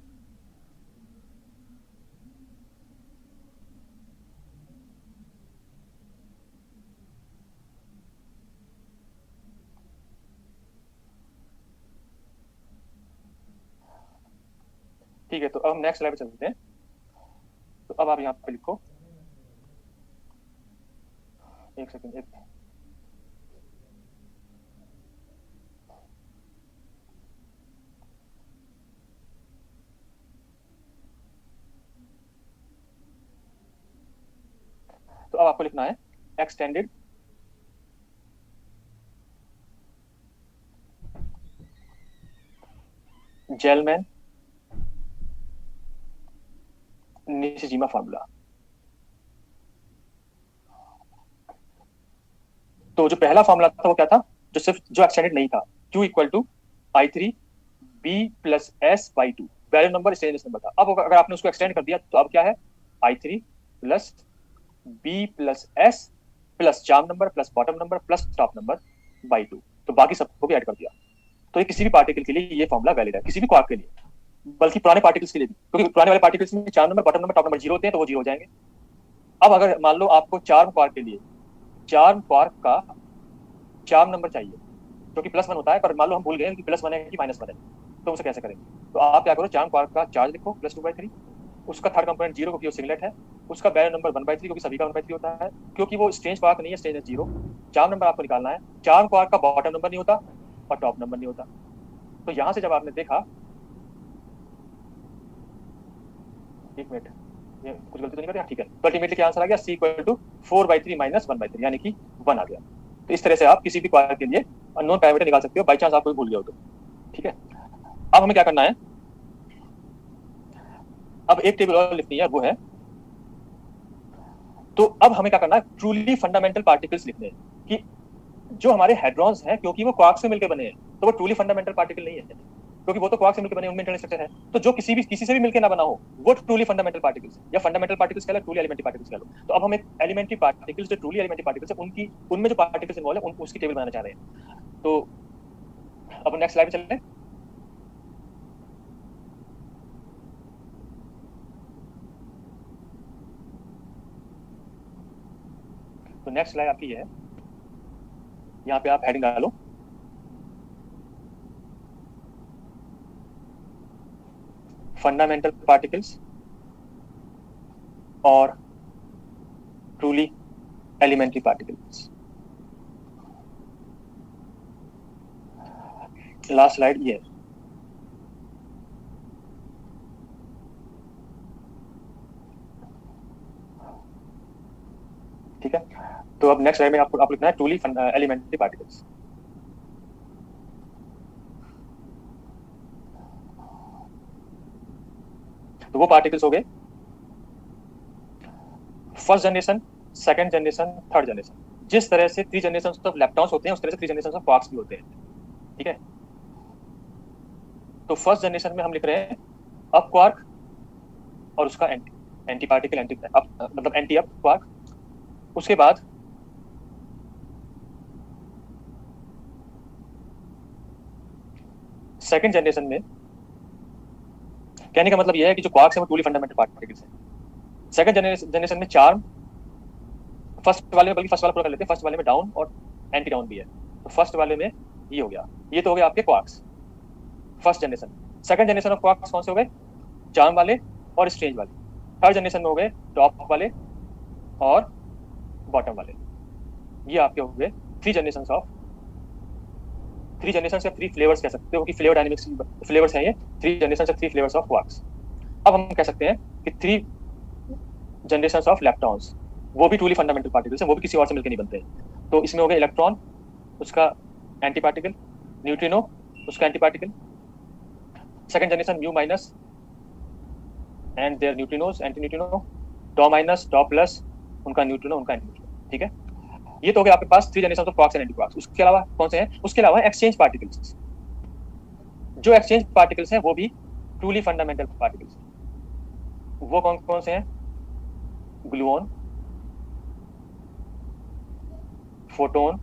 ठीक है, तो अब हम नेक्स्ट स्लाइड पे चलते हैं। तो अब आप यहाँ पे लिखो, एक सेकंड, तो अब आपको लिखना है एक्सटेंडेड जेलमैन निशिजिमा फॉर्मूला। तो जो पहला फॉर्मूला था वो क्या था, जो एक्सटेंडेड नहीं था, Q = I3 B + S/2, value number strangeness number था। अब अगर आपने उसको एक्सटेंड कर दिया तो अब क्या है, I3 + B + S + charm number + bottom number + top number /2। तो बाकी सबको भी ऐड कर दिया। तो ये किसी भी पार्टिकल के लिए ये फॉर्मूला वैलिड है, किसी भी क्वार्क के लिए, बल्कि पुराने पार्टिकल्स के लिए भी, क्योंकि पुराने वाले पार्टिकल्स में charm number, bottom number, top number 0 होते हैं तो वो 0 हो जाएंगे। अब अगर मान लो आपको चार्म क्वार्क के लिए चार्म क्वार्क का चार्म नंबर चाहिए, जो कि +1 होता है, पर मान लो हम भूल गए कि +1 है कि -1 है, तो उसे कैसे करेंगे? तो आप क्या करो, चार्म क्वार्क का चार्ज लिखो +2/3, उसका थर्ड कंपोनेंट 0 क्योंकि वो सिंगलेट है, उसका बैरल नंबर 1/3 क्योंकि सभी का 1/3 होता है, क्योंकि वो स्ट्रेंज क्वार्क नहीं है, स्ट्रेंज है 0। चार्म नंबर आपको निकालना है, चार्म क्वार्क का बॉटम नंबर नहीं होता और टॉप नंबर नहीं होता। तो यहां से जब आपने देखा, एक मिनट, ये कुछ गलती तो नहीं कर रहा? ठीक है, तो अल्टीमेटली क्या आंसर आ गया, C = 4/3 - 1/3, यानी कि 1 आ गया। तो इस तरह से आप किसी भी क्वार्क के लिए अननोन पैरामीटर निकाल सकते हो, बाई चांस आप कोई भूल गए हो तो। ठीक है, अब हमें क्या करना है, अब एक टेबल और लिखनी है, वो है, तो अब हमें क्या करना है, ट्रूली फंडामेंटल पार्टिकल्स लिखने हैं कि जो हमारे हेड्रॉन्स हैं, क्योंकि वो क्वार्क से मिलकर बने हैं, तो वो ट्रूली फंडामेंटल पार्टिकल नहीं है, क्योंकि वो तो क्वार्क से मिलकर बने, उनमें इंटरनल स्ट्रक्चर है। तो जो किसी से भी मिलकर ना बना हो, वो ट्रूली फंडामेंटल पार्टिकल्स या फंडामेंटल पार्टिकल्स कह लो, ट्रूली एलिमेंट्री पार्टिकल्स कह लो। तो अब हम एक एलिमेंट्री पार्टिकल्स, जो ट्रूली एलिमेंट्री पार्टिकल्स है, उनमें जो पार्टिकल्स इन्वॉल्व है, उसकी टेबल बनाना चाह रहे हैं। तो अब नेक्स्ट स्लाइड पे चलते हैं। तो नेक्स्ट स्लाइड आपकी है, यहाँ पे आप हेडिंग डालो, फंडामेंटल पार्टिकल्स और truly elementary particles. Last slide ये है। ठीक है, तो अब नेक्स्ट स्लाइड में आपको लिखना है ट्रूली एलिमेंट्री पार्टिकल्स। वो पार्टिकल्स हो गए first generation, second generation, third generation. जिस तरह से 3 जनरेशन ऑफ लेप्टॉन्स होते हैं उस तरह से 3 जनरेशन ऑफ क्वार्क्स भी होते हैं। ठीक है, तो फर्स्ट जनरेशन में हम लिख रहे हैं अप क्वार्क और उसका anti anti particle, anti up मतलब एंटी अप क्वार्क। उसके बाद सेकंड जनरेशन में, कहने का मतलब यह है कि जो क्वार्क्स हैं वो टूली फंडामेंटल पार्टिकल्स हैं। सेकंड जनरेशन में चार्म, फर्स्ट वाले में, बल्कि फर्स्ट वाला पूरा कर लेते हैं, फर्स्ट वाले में डाउन और एंटी डाउन भी है, तो फर्स्ट वाले में ये हो गया। ये तो हो गया आपके quarks first generation. Second generation of quarks कौन से हो गए? चार्म वाले और स्ट्रेंज वाले। थर्ड जनरेशन में हो गए टॉप वाले और बॉटम वाले। ये आपके हो गए 3 जनरेशन ऑफ, 3 जनरेशन या 3 फ्लेवर्स कह सकते हो कि फ्लेवर डायनेमिक्स फ्लेवर्स हैं ये, 3 जनरेशन से 3 फ्लेवर्स ऑफ क्वार्क्स। अब हम कह सकते हैं कि 3 जनरेशन ऑफ लेप्टॉन्स, वो भी टूली फंडामेंटल पार्टिकल्स हैं, वो भी किसी और से मिलकर नहीं बनते हैं। तो इसमें हो गया इलेक्ट्रॉन, उसका एंटी पार्टिकल, न्यूट्रिनो, उसका anti particle. Second generation mu minus and there neutrinos, anti neutrino, tau minus, tau plus, उनका न्यूट्रिनो, उनका एंटी न्यूट्रिनो। ठीक है, ये तो हो गया आपके पास 3 generation of quarks and anti quarks. उसके अलावा कौन से हैं? उसके अलावा एक्सचेंज पार्टिकल्स। जो एक्सचेंज पार्टिकल्स हैं वो भी ट्रूली फंडामेंटल पार्टिकल्स। वो कौन कौन से हैं? ग्लूऑन, फोटोन,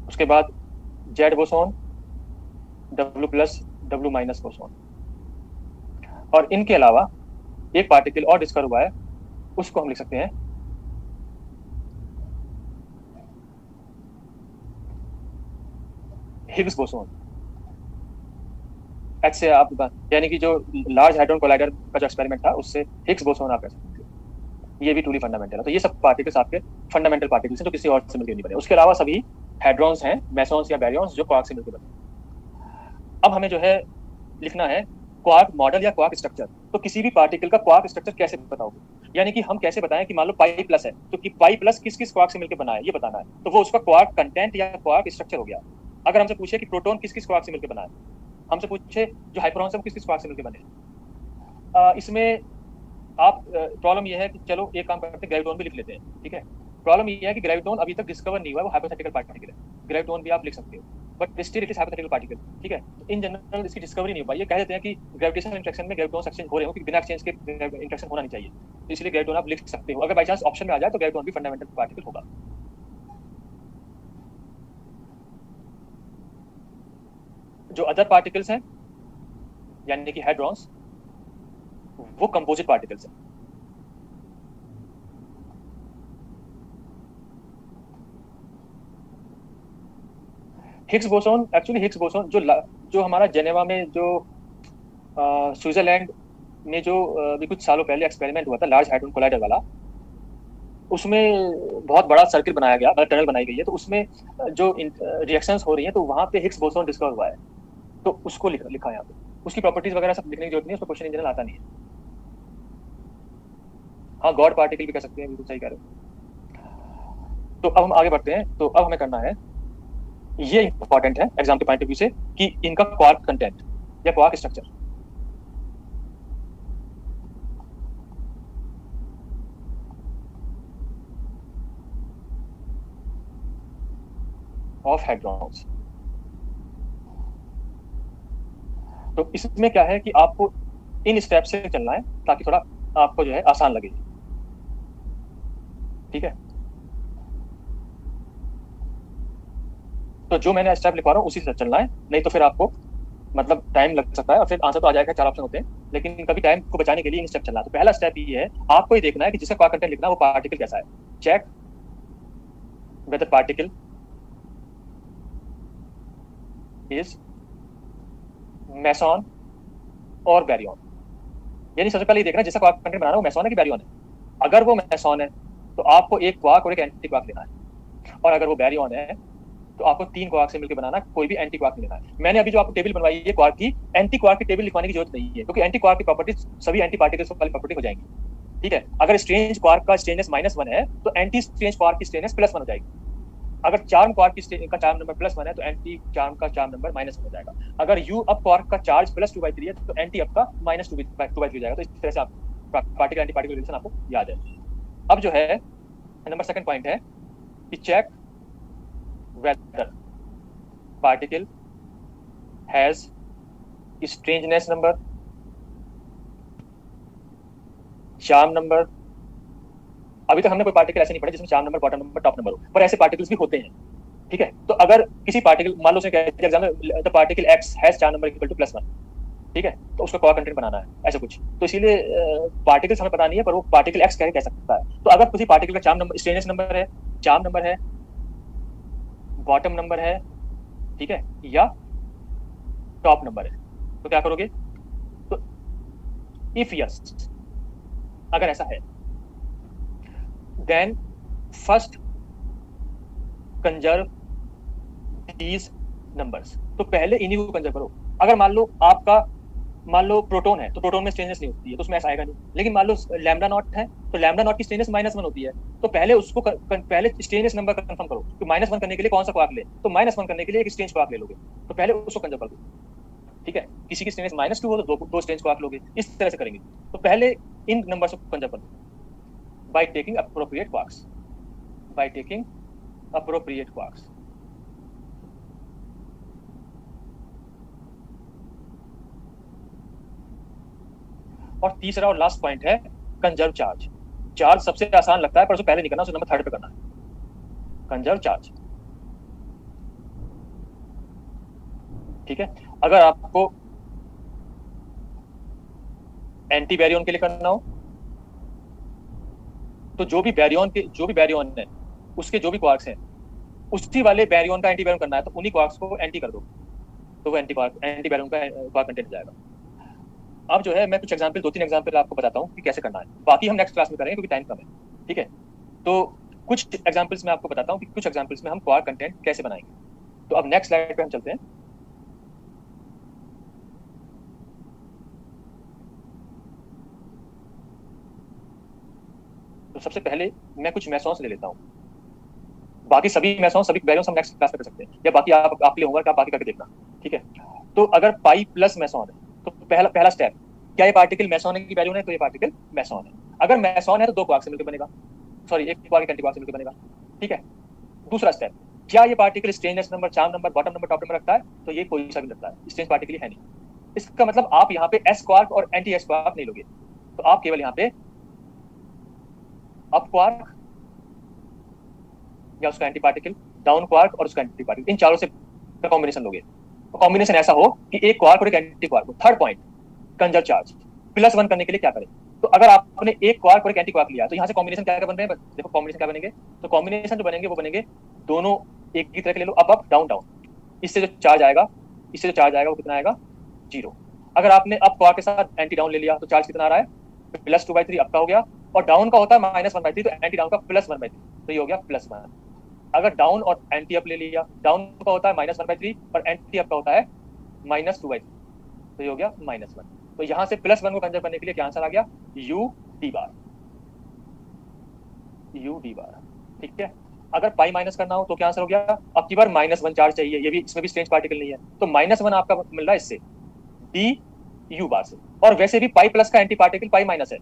उसके बाद Z boson, W plus, W minus boson. और इनके अलावा एक पार्टिकल और डिस्कवर हुआ है, उसको हम लिख सकते हैं हिग्स बोसोन। एच से आप, यानी कि जो लार्ज हाइड्रोजन कोलाइडर का जो एक्सपेरिमेंट था उससे हिग्स बोसोन आप कह सकते हो। ये भी टूली फंडामेंटल है। तो ये सब पार्टिकल्स आपके फंडामेंटल पार्टिकल्स हैं जो किसी और से मिलकर नहीं बने। उसके अलावा सभी हेड्रॉन्स हैं, मेसॉन्स या बैरियॉन्स, जो क्वार्क से मिलकर बने। अब हमें जो है लिखना है क्वार्क मॉडल या क्वार्क स्ट्रक्चर। तो किसी भी पार्टिकल का क्वार्क स्ट्रक्चर कैसे बताओगे? यानी कि हम कैसे बताएं कि मान लो पाई प्लस है, तो कि पाई प्लस किस किस क्वार्क से मिलकर बना है ये बताना है। तो वो उसका क्वार्क कंटेंट या क्वार्क स्ट्रक्चर हो गया। अगर हमसे पूछे कि प्रोटॉन किस किस क्वार्क से मिलकर बना है, हमसे पूछे जो हाइपरॉन्स है वो किस किस क्वार्क से मिलकर बने, इसमें आप प्रॉब्लम ये है कि चलो एक काम करते हैं, ग्रेविटॉन भी लिख लेते हैं। ठीक है, प्रॉब्लम ये है कि ग्रेविटॉन अभी तक डिस्कवर नहीं हुआ है, वो हाइपोथेटिकल पार्टिकल है। ग्रेविटॉन भी आप लिख सकते हो, but still it is hypothetical particle. ठीक है, तो इन जनरल इसकी डिस्कवरी नहीं हो पाई। ये कह देते हैं कि ग्रेविटेशनल इंटरेक्शन में ग्रेविटॉन्स एक्सचेंज हो रहे हो, कि बिना एक्सचेंज के इंटरेक्शन होना नहीं चाहिए, तो इसलिए ग्रेविटॉन आप लिख सकते हो। अगर बाई चांस ऑप्शन में आ जाए तो ग्रेविटॉन भी फंडामेंटल पार्टिकल होगा। जो अदर पार्टिकल्स हैं यानी कि हेड्रॉन्स, वो कंपोजिट पार्टिकल्स हैं। Higgs boson, actually Higgs boson जो हमारा जेनेवा में जो स्विट्जरलैंड में जो अभी कुछ सालों पहले एक्सपेरिमेंट हुआ था लार्ज हाइड्रोजन कोलाइडर वाला, उसमें बहुत बड़ा सर्किल बनाया गया, मतलब टनल बनाई गई है, तो उसमें जो रिएक्शंस हो रही हैं तो वहां पे हिग्स बोसोन डिस्कवर हुआ है, तो उसको लिखा है यहाँ पे। उसकी प्रॉपर्टीज वगैरह सब लिखने की जरूरत नहीं है, उसको क्वेश्चन इन जनरल आता नहीं है। हाँ, गॉड पार्टिकल भी कह सकते हैं, बिल्कुल सही कह रहे हो। तो अब हम आगे बढ़ते हैं। तो अब हमें करना है, ये इंपॉर्टेंट है एग्जाम के पॉइंट ऑफ व्यू से, कि इनका क्वार्क कंटेंट या क्वार्क स्ट्रक्चर। Of hadrons. तो इसमें क्या है कि आपको इन स्टेप से चलना है ताकि थोड़ा आपको जो है आसान लगे। ठीक है, तो जो मैंने स्टेप लिखवा रहा हूँ उसी से चलना है, नहीं तो फिर आपको मतलब टाइम लग सकता है और फिर आंसर तो आ जाएगा। 4 ऑप्शन होते हैं, लेकिन कभी टाइम को बचाने के लिए इन स्टेप चलना है। तो पहला स्टेप ये है, आपको ये देखना है कि जिसका क्वार्क कंटेंट लिखना है वो पार्टिकल कैसा है। Check whether particle is meson और बैरियन। यानी सबसे पहले ये देखना है जिसका क्वार्क कंटेंट बनाना है वो मेसॉन है कि बैरियन है। अगर वो मेसॉन है तो आपको एक क्वार्क और एक एंटी क्वार्क लेना है, और अगर वो बैरियन है तो आपको 3 क्वार्क से मिलकर बनाना, कोई भी एंटी क्वार्क नहीं लेना है। मैंने अभी जो आपको टेबल बनवाई है क्वार्क की, एंटी क्वार्क की टेबल लिखवाने की जरूरत नहीं है, क्योंकि एंटी क्वार्क की प्रॉपर्टीज सभी एंटी पार्टिकल्स वाली प्रॉपर्टी हो जाएंगी। ठीक है, अगर स्ट्रेंज क्वार्क का स्ट्रेंजनेस -1 है तो एंटी स्ट्रेंज क्वार्क की स्ट्रेंजनेस +1 हो जाएगी। अगर चार्म क्वार्क का चार्म नंबर +1 है तो एंटी चार्म का चार्म नंबर -1 हो जाएगा। अगर यू अप क्वार्क का चार्ज +2/3 है तो एंटी अप का -2/3 हो जाएगा। तो इस तरह से आप पार्टिकल एंटी पार्टिकल रिलेशन आपको याद है। अब जो है नंबर सेकंड पॉइंट है कि check whether particle has strangeness number, charm number. अभी तक हमने कोई पार्टिकल ऐसे नहीं पढ़े जिसमें charm number, bottom number, top number हो, पर ऐसे पार्टिकल्स भी होते हैं। ठीक है, तो अगर किसी पार्टिकल, मान लो उसने एग्जाम में the particle X has charm number equal to +1, ठीक है, तो उसका क्वार्क कंटेंट बनाना है ऐसा कुछ, तो इसीलिए पार्टिकल्स हमें पता नहीं है पर वो पार्टिकल एक्स कह सकता है। तो अगर किसी पार्टिकल का चार्म नंबर, स्ट्रेननेस नंबर है, चार्म नंबर है, बॉटम नंबर है, ठीक है, या टॉप नंबर है, तो क्या करोगे? तो इफ यस, अगर ऐसा है, then first conserve these numbers, तो पहले इन्हीं को कंजर्व करो। अगर मान लो प्रोटॉन है तो प्रोटॉन में स्ट्रेननेस नहीं होती है तो उसमें ऐसा आएगा नहीं। लेकिन मान लो लैम्डा नॉट है तो लैम्डा नॉट की स्ट्रेननेस -1 होती है, तो पहले उसको पहले स्ट्रेननेस नंबर कंफर्म करो कि -1 करने के लिए कौन सा क्वार्क ले, तो -1 करने के लिए एक स्ट्रेंज क्वार्क ले लोगे, तो पहले उसको कंजर्व कर दो। ठीक है, किसी की स्ट्रेननेस -2 हो तो दो स्ट्रेंज क्वार्क लोगे, इस तरह से करेंगे। तो पहले इन नंबर्स को कंजर्व कर दो by taking appropriate quarks, by taking appropriate quarks. और तीसरा और लास्ट पॉइंट है कंजर्व चार्ज। चार्ज सबसे आसान लगता है पर उसको पहले नहीं करना, उसको नंबर 3 पे करना है, कंजर्व चार्ज। ठीक है, अगर आपको एंटी बैरियन के लिए करना हो तो जो भी बैरियन है उसके जो भी क्वार्क्स हैं उसी वाले बैरियन का एंटी बैरियन करना है, तो उन्हीं क्वार्क्स को एंटी कर दो, तो वो एंटी बैरियन का क्वार्क कंटेंट जाएगा। अब जो है मैं कुछ एग्जांपल, 2-3 एग्जांपल आपको बताता हूँ कि कैसे करना है, बाकी हम नेक्स्ट क्लास में करेंगे क्योंकि टाइम कम है। ठीक है, तो कुछ एग्जांपल्स में आपको बताता हूँ कि कुछ एग्जांपल्स में हम क्वार्क कंटेंट कैसे बनाएंगे। तो अब नेक्स्ट स्लाइड पे हम चलते हैं। तो सबसे पहले मैं कुछ मेसॉन्स ले लेता हूँ, बाकी सभी मेसॉन्स, सभी बैरियंस हम नेक्स्ट क्लास में कर सकते हैं, या बाकी आप आपके लिए होमवर्क, आप बाकी करके देखना। ठीक है, तो अगर पाई प्लस मेसॉन है तो पहला स्टेप, क्या ये पार्टिकल मेसॉन की बैरियन है? तो ये पार्टिकल मेसॉन है। अगर मेसॉन है तो 2 क्वार्क से मिलकर बनेगा, सॉरी, एक क्वार्क एंटी क्वार्क से मिलकर बनेगा। ठीक है, दूसरा स्टेप, क्या ये particle strangeness number, charm number, bottom number, top number रखता है? तो ये कोई सा भी रखता है, स्ट्रेंज पार्टिकल है नहीं। इसका मतलब आप यहाँ पे एस क्वार्क और एंटी एस क्वार्क नहीं लोगे, तो आप केवल यहाँ पे अप क्वार्क या उसका एंटी पार्टिकल, डाउन क्वार्क और उसका एंटी पार्टिकल, इन चारों से कॉम्बिनेशन लोगे। तो कॉम्बिनेशन ऐसा हो कि एक क्वार्क और एक एंटी क्वार्क हो। Third point, conserve charge. +1 करने के लिए क्या करें? तो अगर आपने एक क्वार्क और एक एंटी क्वार्क लिया तो यहाँ से कॉम्बिनेशन क्या क्या बन रहे हैं? देखो कॉम्बिनेशन क्या बनेंगे, तो कॉम्बिनेशन जो बनेंगे वो बनेंगे दोनों एक ही तरह के ले लो, अप डाउन डाउन। इससे जो चार्ज आएगा वो कितना आएगा? 0। अगर आपने अप क्वार्क के साथ एंटी डाउन ले लिया तो चार्ज कितना आ रहा है? +2/3 अप का हो गया, और डाउन का होता है -1/3, तो एंटी डाउन का +1/3, तो ये हो गया +1। अगर डाउन और एंटी अप ले लिया, डाउन का होता है -1/3 और एंटी अप का होता है -2/3, तो ये हो गया -1। तो यहाँ से +1 को कंजर्व करने के लिए क्या आंसर आ गया? UD बार। ठीक है, अगर पाई माइनस करना हो तो क्या आंसर हो गया? अब की बार -1 चार्ज चाहिए, ये भी, इसमें भी स्ट्रेंज पार्टिकल नहीं है, तो -1 आपका मिल रहा है इससे, DU बार से। और वैसे भी पाई प्लस का एंटी पार्टिकल पाई माइनस है,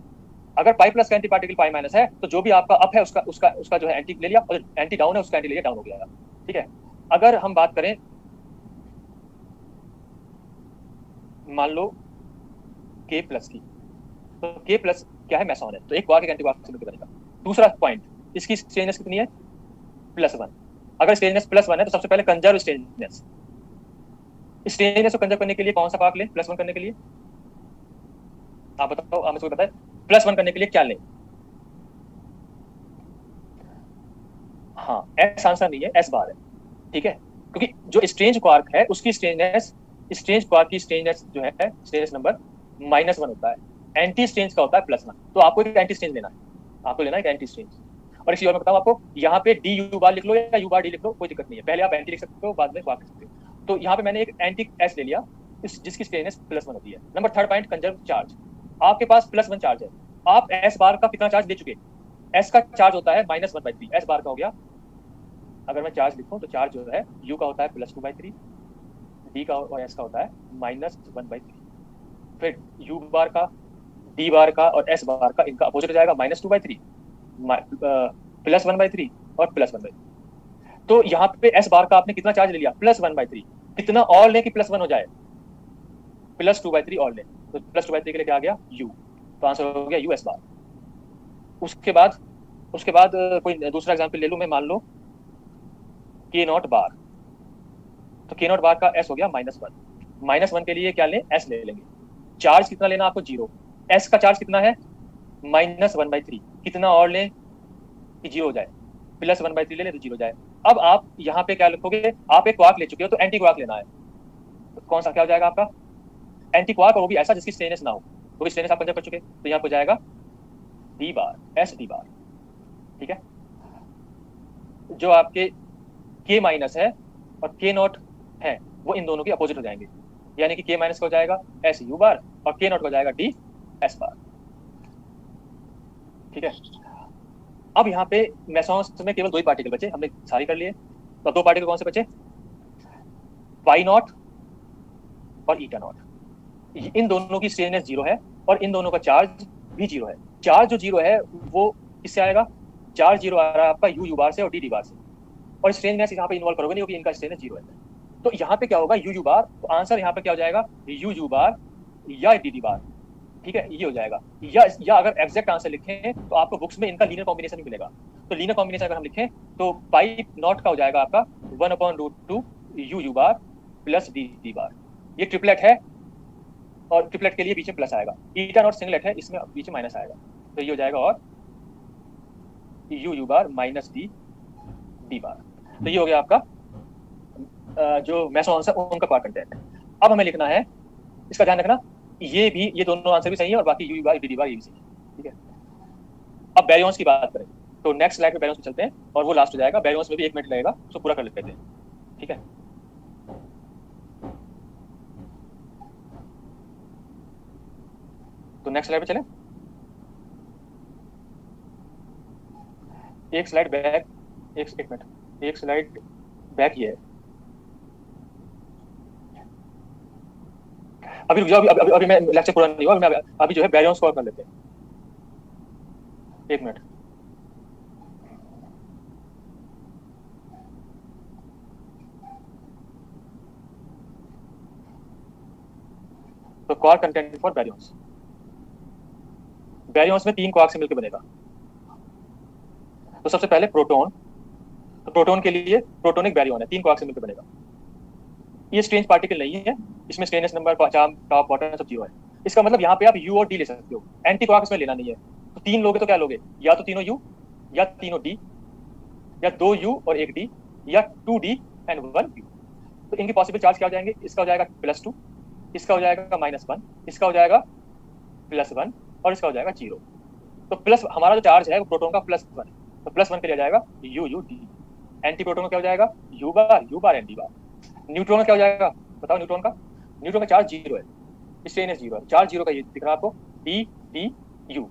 अगर पाई प्लस का एंटी पार्टिकल पाई माइनस है तो जो भी आपका अप है उसका जो है एंटी ले लिया, और एंटी डाउन है उसका एंटी ले लिया, डाउन हो गया। ठीक है, अगर हम बात करें, मान लो K प्लस की, तो K प्लस क्या है? मेसॉन है, तो एक क्वार्क एक एंटी क्वार्क से मिलकर बनेगा। दूसरा पॉइंट, इसकी स्ट्रेंजनेस कितनी है? +1। अगर स्ट्रेंजनेस +1 है तो सबसे पहले कंजर्व स्ट्रेंजनेस को कंजर्व करने के लिए कौन सा क्वार्क ले? +1 करने के लिए आप बताओ, आप मुझको बताए +1 करने के लिए क्या लें? हाँ, S आंसर नहीं है, S बार है। ठीक है, क्योंकि जो स्ट्रेंज क्वार्क है उसकी स्ट्रेंज क्वार्क की स्ट्रेंजनेस जो है, स्ट्रेंजनेस नंबर -1 होता है, एंटी स्ट्रेंज का होता है +1, तो आपको एक एंटी स्ट्रेंज लेना है, आपको लेना है एक एंटी स्ट्रेंज। और इसी और मैं बताऊं आपको, यहाँ पे DU बार लिख लो या U बार D लिख लो, कोई दिक्कत नहीं है, पहले आप एंटी लिख सकते हो, बाद में क्वार्क लिख सकते हो। तो यहाँ पे मैंने एक एंटी S ले लिया जिसकी स्ट्रेंजनेस +1 होती है। Number 3 point, conserve charge. आपके पास +1 चार्ज है, आप S बार का कितना चार्ज दे चुके? S का चार्ज होता है -1/3, S बार का हो गया अगर मैं चार्ज लिखूं तो चार्ज जो है यू का होता है +2/3, डी का और एस का होता है -1/3। फिर यू बार का, डी बार का और एस बार का इनका अपोजिट हो जाएगा -2/3, +1/3 और +1/3। तो यहाँ पे एस बार का आपने कितना चार्ज ले लिया? +1/3। कितना और ले कि +1 हो जाए? +2/3 और ले, तो +2/3 के लिए क्या आ गया? यू। तो आंसर हो गया यू एस बार। उसके बाद कोई दूसरा एग्जाम्पल ले लूं मैं, मान लो के नॉट बार। तो के नॉट बार का एस हो गया -1। -1 के लिए क्या लें? एस ले लेंगे। चार्ज कितना लेना आपको? 0। एस का चार्ज कितना है? -1/3। कितना और लें कि 0 हो जाए? +1/3 ले लें तो 0 हो जाए। अब आप यहाँ पे क्या लिखोगे? आप एक क्वार्क ले चुके हो तो एंटी क्वार्क लेना है। तो कौन सा क्या हो जाएगा आपका? एंटी क्वार्क, और वो भी ऐसा जिसकी स्टेनलेस ना हो। वो भी स्टेनलेस आप कंसिडर कर चुके, तो यहाँ पे हो जाएगा डी बार, एस डी बार। ठीक है। जो आपके के माइनस है और के नॉट है वो इन दोनों के अपोजिट हो जाएंगे, यानी कि के माइनस का हो जाएगा एस यू बार और के नॉट का हो जाएगा डी एस बार। ठीक है। अब यहाँ पे मेसॉन्स में केवल 2 ही पार्टिकल बचे, हमने सारी कर लिए। तो 2 पार्टिकल कौन से बचे? वाई नॉट और ईटा नॉट। इन दोनों की स्ट्रेननेस 0 है और इन दोनों का चार्ज भी 0 है। चार्ज जो 0 है वो किससे आएगा? चार्ज 0 आ रहा है आपका यू बार से और डी डी बार से, और स्ट्रेननेस यहाँ पे इन्वॉल्व करोगे नहीं क्योंकि इनका स्ट्रेननेस 0 है। तो यहाँ पे क्या होगा? यू बार। तो आंसर यहाँ पे क्या हो जाएगा? यू बार या डी डी बार। ठीक है, ये हो जाएगा। या अगर एग्जैक्ट आंसर लिखें तो आपको बुक्स में इनका लीनियर कॉम्बिनेशन भी मिलेगा। तो लीनियर कॉम्बिनेशन अगर हम लिखें तो पाई नॉट का हो जाएगा आपका 1/√2 you bar plus D D बार। ये ट्रिपलेट है और ट्रिपलेट के लिए बीच में प्लस आएगा। ईटा नॉट सिंगलेट है, इसमें बीच में माइनस आएगा। तो ये हो जाएगा और you bar minus D D बार। तो ये हो गया आपका जो मेसॉन्स है उनका क्वार्क कंटेंट। अब हमें लिखना है, इसका ध्यान रखना, ये दोनों आंसर भी सही है और बाकी यू बार डी बार ये भी सही है। ठीक है। अब बैरियंस की बात करें तो नेक्स्ट स्लाइड पे बैरियंस पे चलते हैं और वो लास्ट हो जाएगा। बैरियंस में भी 1 मिनट लगेगा, उसको पूरा कर लेते हैं। ठीक है। तो नेक्स्ट स्लाइड पे चलें। एक स्लाइड बैक, एक मिनट, एक स्लाइड बैक ये है। अभी रुक जाओ, अभी मैं लेक्चर पूरा नहीं हुआ, मैं अभी जो है बैरियंस को कर लेते हैं। 1 मिनट। तो क्वार्क कंटेंट फॉर बैरियंस। बैरियंस में 3 क्वार्क से मिलकर बनेगा। तो सबसे पहले प्रोटॉन। तो प्रोटॉन के लिए प्रोटोनिक बैरियन है, 3 क्वार्क से मिलकर बनेगा। ये स्ट्रेंज पार्टिकल नहीं है, इसमें स्ट्रेननेस नंबर टॉप बॉटम सब 0 है। इसका मतलब यहाँ पे आप यू और डी ले सकते हो, एंटी क्वार्क इसमें लेना नहीं है। तो 3 लोगे तो क्या लोगे? या तो तीनों यू, या तीनों डी, या 2 यू और 1 डी, या 2 डी एंड 1 यू। तो इनके पॉसिबल चार्ज क्या हो जाएंगे? इसका हो जाएगा +2, इसका हो जाएगा -1, इसका हो जाएगा +1 और इसका हो जाएगा 0। तो प्लस हमारा जो चार्ज है वो प्रोटॉन का +1, तो +1 के लिए जाएगा यू डी। एंटी प्रोटॉन का क्या हो जाएगा? You bar anti bar. Neutron का क्या हो जाएगा? बताओ न्यूट्रॉन का चार्ज 0 है, स्ट्रेननेस 0 है। चार्ज 0 का ये दिख रहा है आपको, D D you.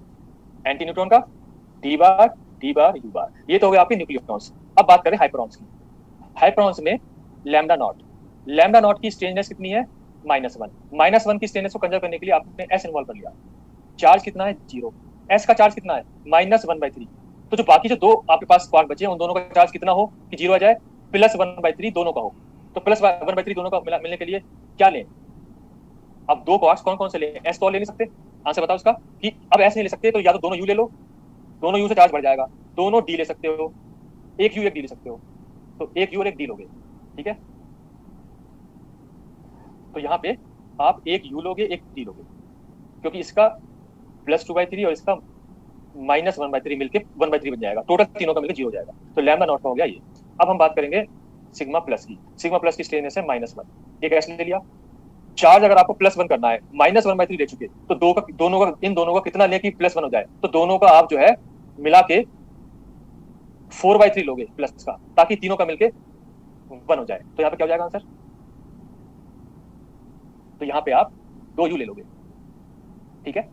Anti neutron का डी बार यू बार। ये तो हो गया आपके न्यूक्लियॉन्स। अब बात करें हाइपरॉन्स की। हाइपरॉन्स में लैम्डा नॉट की स्ट्रेननेस कितनी है? -1। -1 की स्ट्रेननेस को कंजर्व करने के लिए आपने एस इन्वॉल्व कर लिया। चार्ज कितना है? 0। एस का चार्ज कितना है? -1/3। तो जो बाकी जो 2 आपके पास क्वार्क बचे उन दोनों का चार्ज कितना हो कि 0 आ जाए? +1/3 दोनों का हो। तो +1/3 दोनों का मिलने के लिए क्या लें? अब 2 क्वार्क्स कौन कौन से लें? एस तो ले नहीं सकते, आंसर बताओ इसका। कि अब एस नहीं ले सकते तो या तो दोनों यू ले लो, दोनों यू से चार्ज बढ़ जाएगा। दोनों डी ले सकते हो, एक यू एक डी ले सकते हो, तो एक यू और एक डी लोगे। ठीक है। तो यहाँ पे आप एक यू लोगे एक डी लोगे, क्योंकि इसका +2/3 और इसका -1/3 मिलके 1/3 बन जाएगा। टोटल तीनों का मिलकर 0 हो जाएगा। तो लैम्डा नॉट का हो गया ये। अब हम बात करेंगे सिग्मा प्लस की। सिग्मा प्लस की स्ट्रेननेस है -1। एक एस ले लिया। चार्ज अगर आपको +1 करना है, -1/3 ले चुके, तो इन दोनों का कितना ले कि +1 हो जाए? तो दोनों का आप जो है मिला के 4/3 लोगे प्लस का, ताकि तीनों का मिलके 1 हो जाए। तो यहाँ पे क्या हो जाएगा आंसर? तो यहाँ पे आप 2 यू ले लोगे। ठीक है,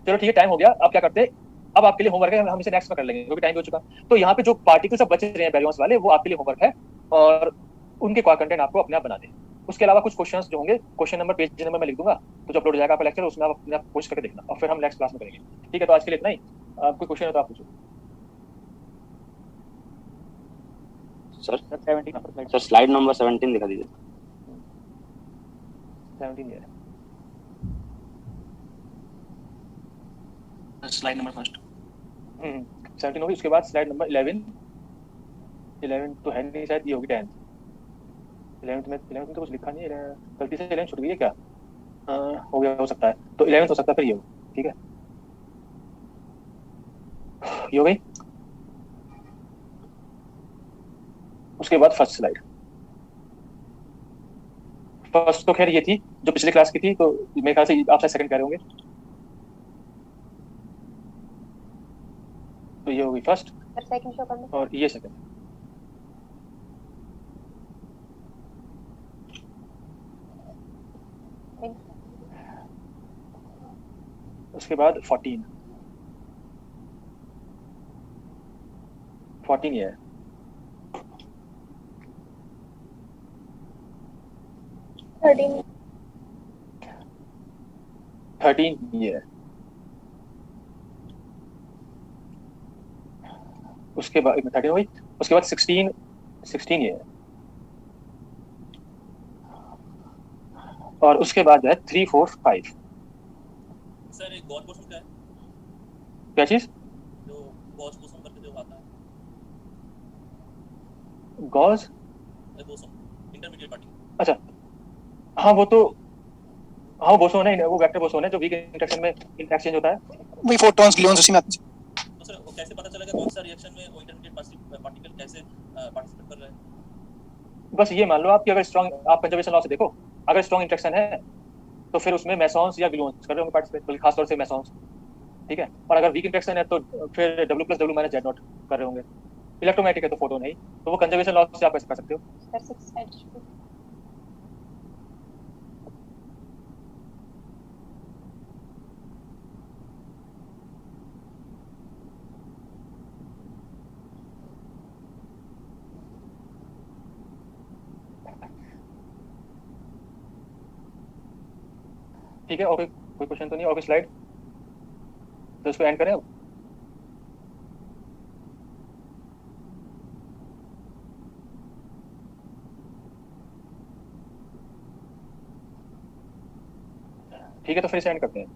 चलो ठीक है, टाइम हो गया। अब क्या करते हैं, अब आपके लिए होमवर्क है, हम इसे नेक्स्ट में कर लेंगे क्योंकि टाइम हो चुका। तो यहाँ पे जो पार्टिकल सब बचे रहे हैं बैरियर्स वाले, वो आपके लिए होमवर्क है, और उनके कंटेंट आपको अपने आप बना दें। उसके अलावा कुछ क्वेश्चंस जो होंगे, क्वेश्चन नंबर पेज नंबर मैं लिख दूंगा, तो जो अपलोड हो जाएगा आपका लेक्चर, उसमें आप अपने आप कोशिश करके देखना, और फिर हम नेक्स्ट क्लास में करेंगे। ठीक है, तो आज के लिए इतना ही। कोई क्वेश्चन है तो आप पूछो। Sir 17 number slide. Sir slide number 17 दिखा दीजिए। 17 है स्लाइड नंबर फर्स्ट। 17 होगी, उसके बाद स्लाइड नंबर 11। 11 तो है नहीं शायद, ये होगी 10। 11 में तो कुछ लिखा नहीं है, गलती से 11 छूट गई है क्या? हो गया, हो सकता है, तो 11 हो सकता है, फिर ये हो। ठीक है, ये हो गई। उसके बाद फर्स्ट स्लाइड। फर्स्ट तो खैर ये थी जो पिछले क्लास की थी, तो मेरे ख्याल से आप शायद सेकंड कह रहे होंगे, तो ये होगी फर्स्ट सेकंड शो करना और ये सेकंड। उसके बाद 14। 14 ये है। 13 13 ये है। उसके बाद 13 हुई, उसके बाद 16 ये है, और उसके बाद है 3 4 5। सर एक गॉस बोसोन क्या है? क्या चीज? जो गॉस बोसोन करके जो आता है, गॉस बोसोन इंटरमीडिएट पार्टिकल। अच्छा, हाँ वो तो, हाँ बोसोन है, वो वेक्टर बोसोन है जो वीक इंटरेक्शन में इंटरचेंज होता है, वही फोटॉन्स ग्लून्स उसी में आते हैं। तो सर वो कैसे पता चलेगा कौन सा रिएक्शन में वो इंटरमीडिएट पार्टिकल कैसे पार्टिसिपेट कर रहा है? बस ये मान लो आप कि अगर स्ट्रॉन्ग, आप कंजर्वेशन लॉ से देखो, अगर स्ट्रॉन्ग इंटरेक्शन है तो फिर उसमें मेसॉन्स या ग्लून्स कर रहे होंगे पार्टिसिपेट, बल्कि खासतौर से मेसॉन्स। ठीक है, और अगर वीक इंटरेक्शन है तो फिर W + W - Z नॉट कर रहे होंगे। इलेक्ट्रोमैग्नेटिक है तो फोटोन है, तो वो कंजर्वेशन लॉ से आप ऐसे कर सकते हो। Sir 6 side. ठीक है, और कोई क्वेश्चन तो नहीं, और कोई स्लाइड, तो इसको एंड करें अब। ठीक है, तो फिर इसे एंड करते हैं।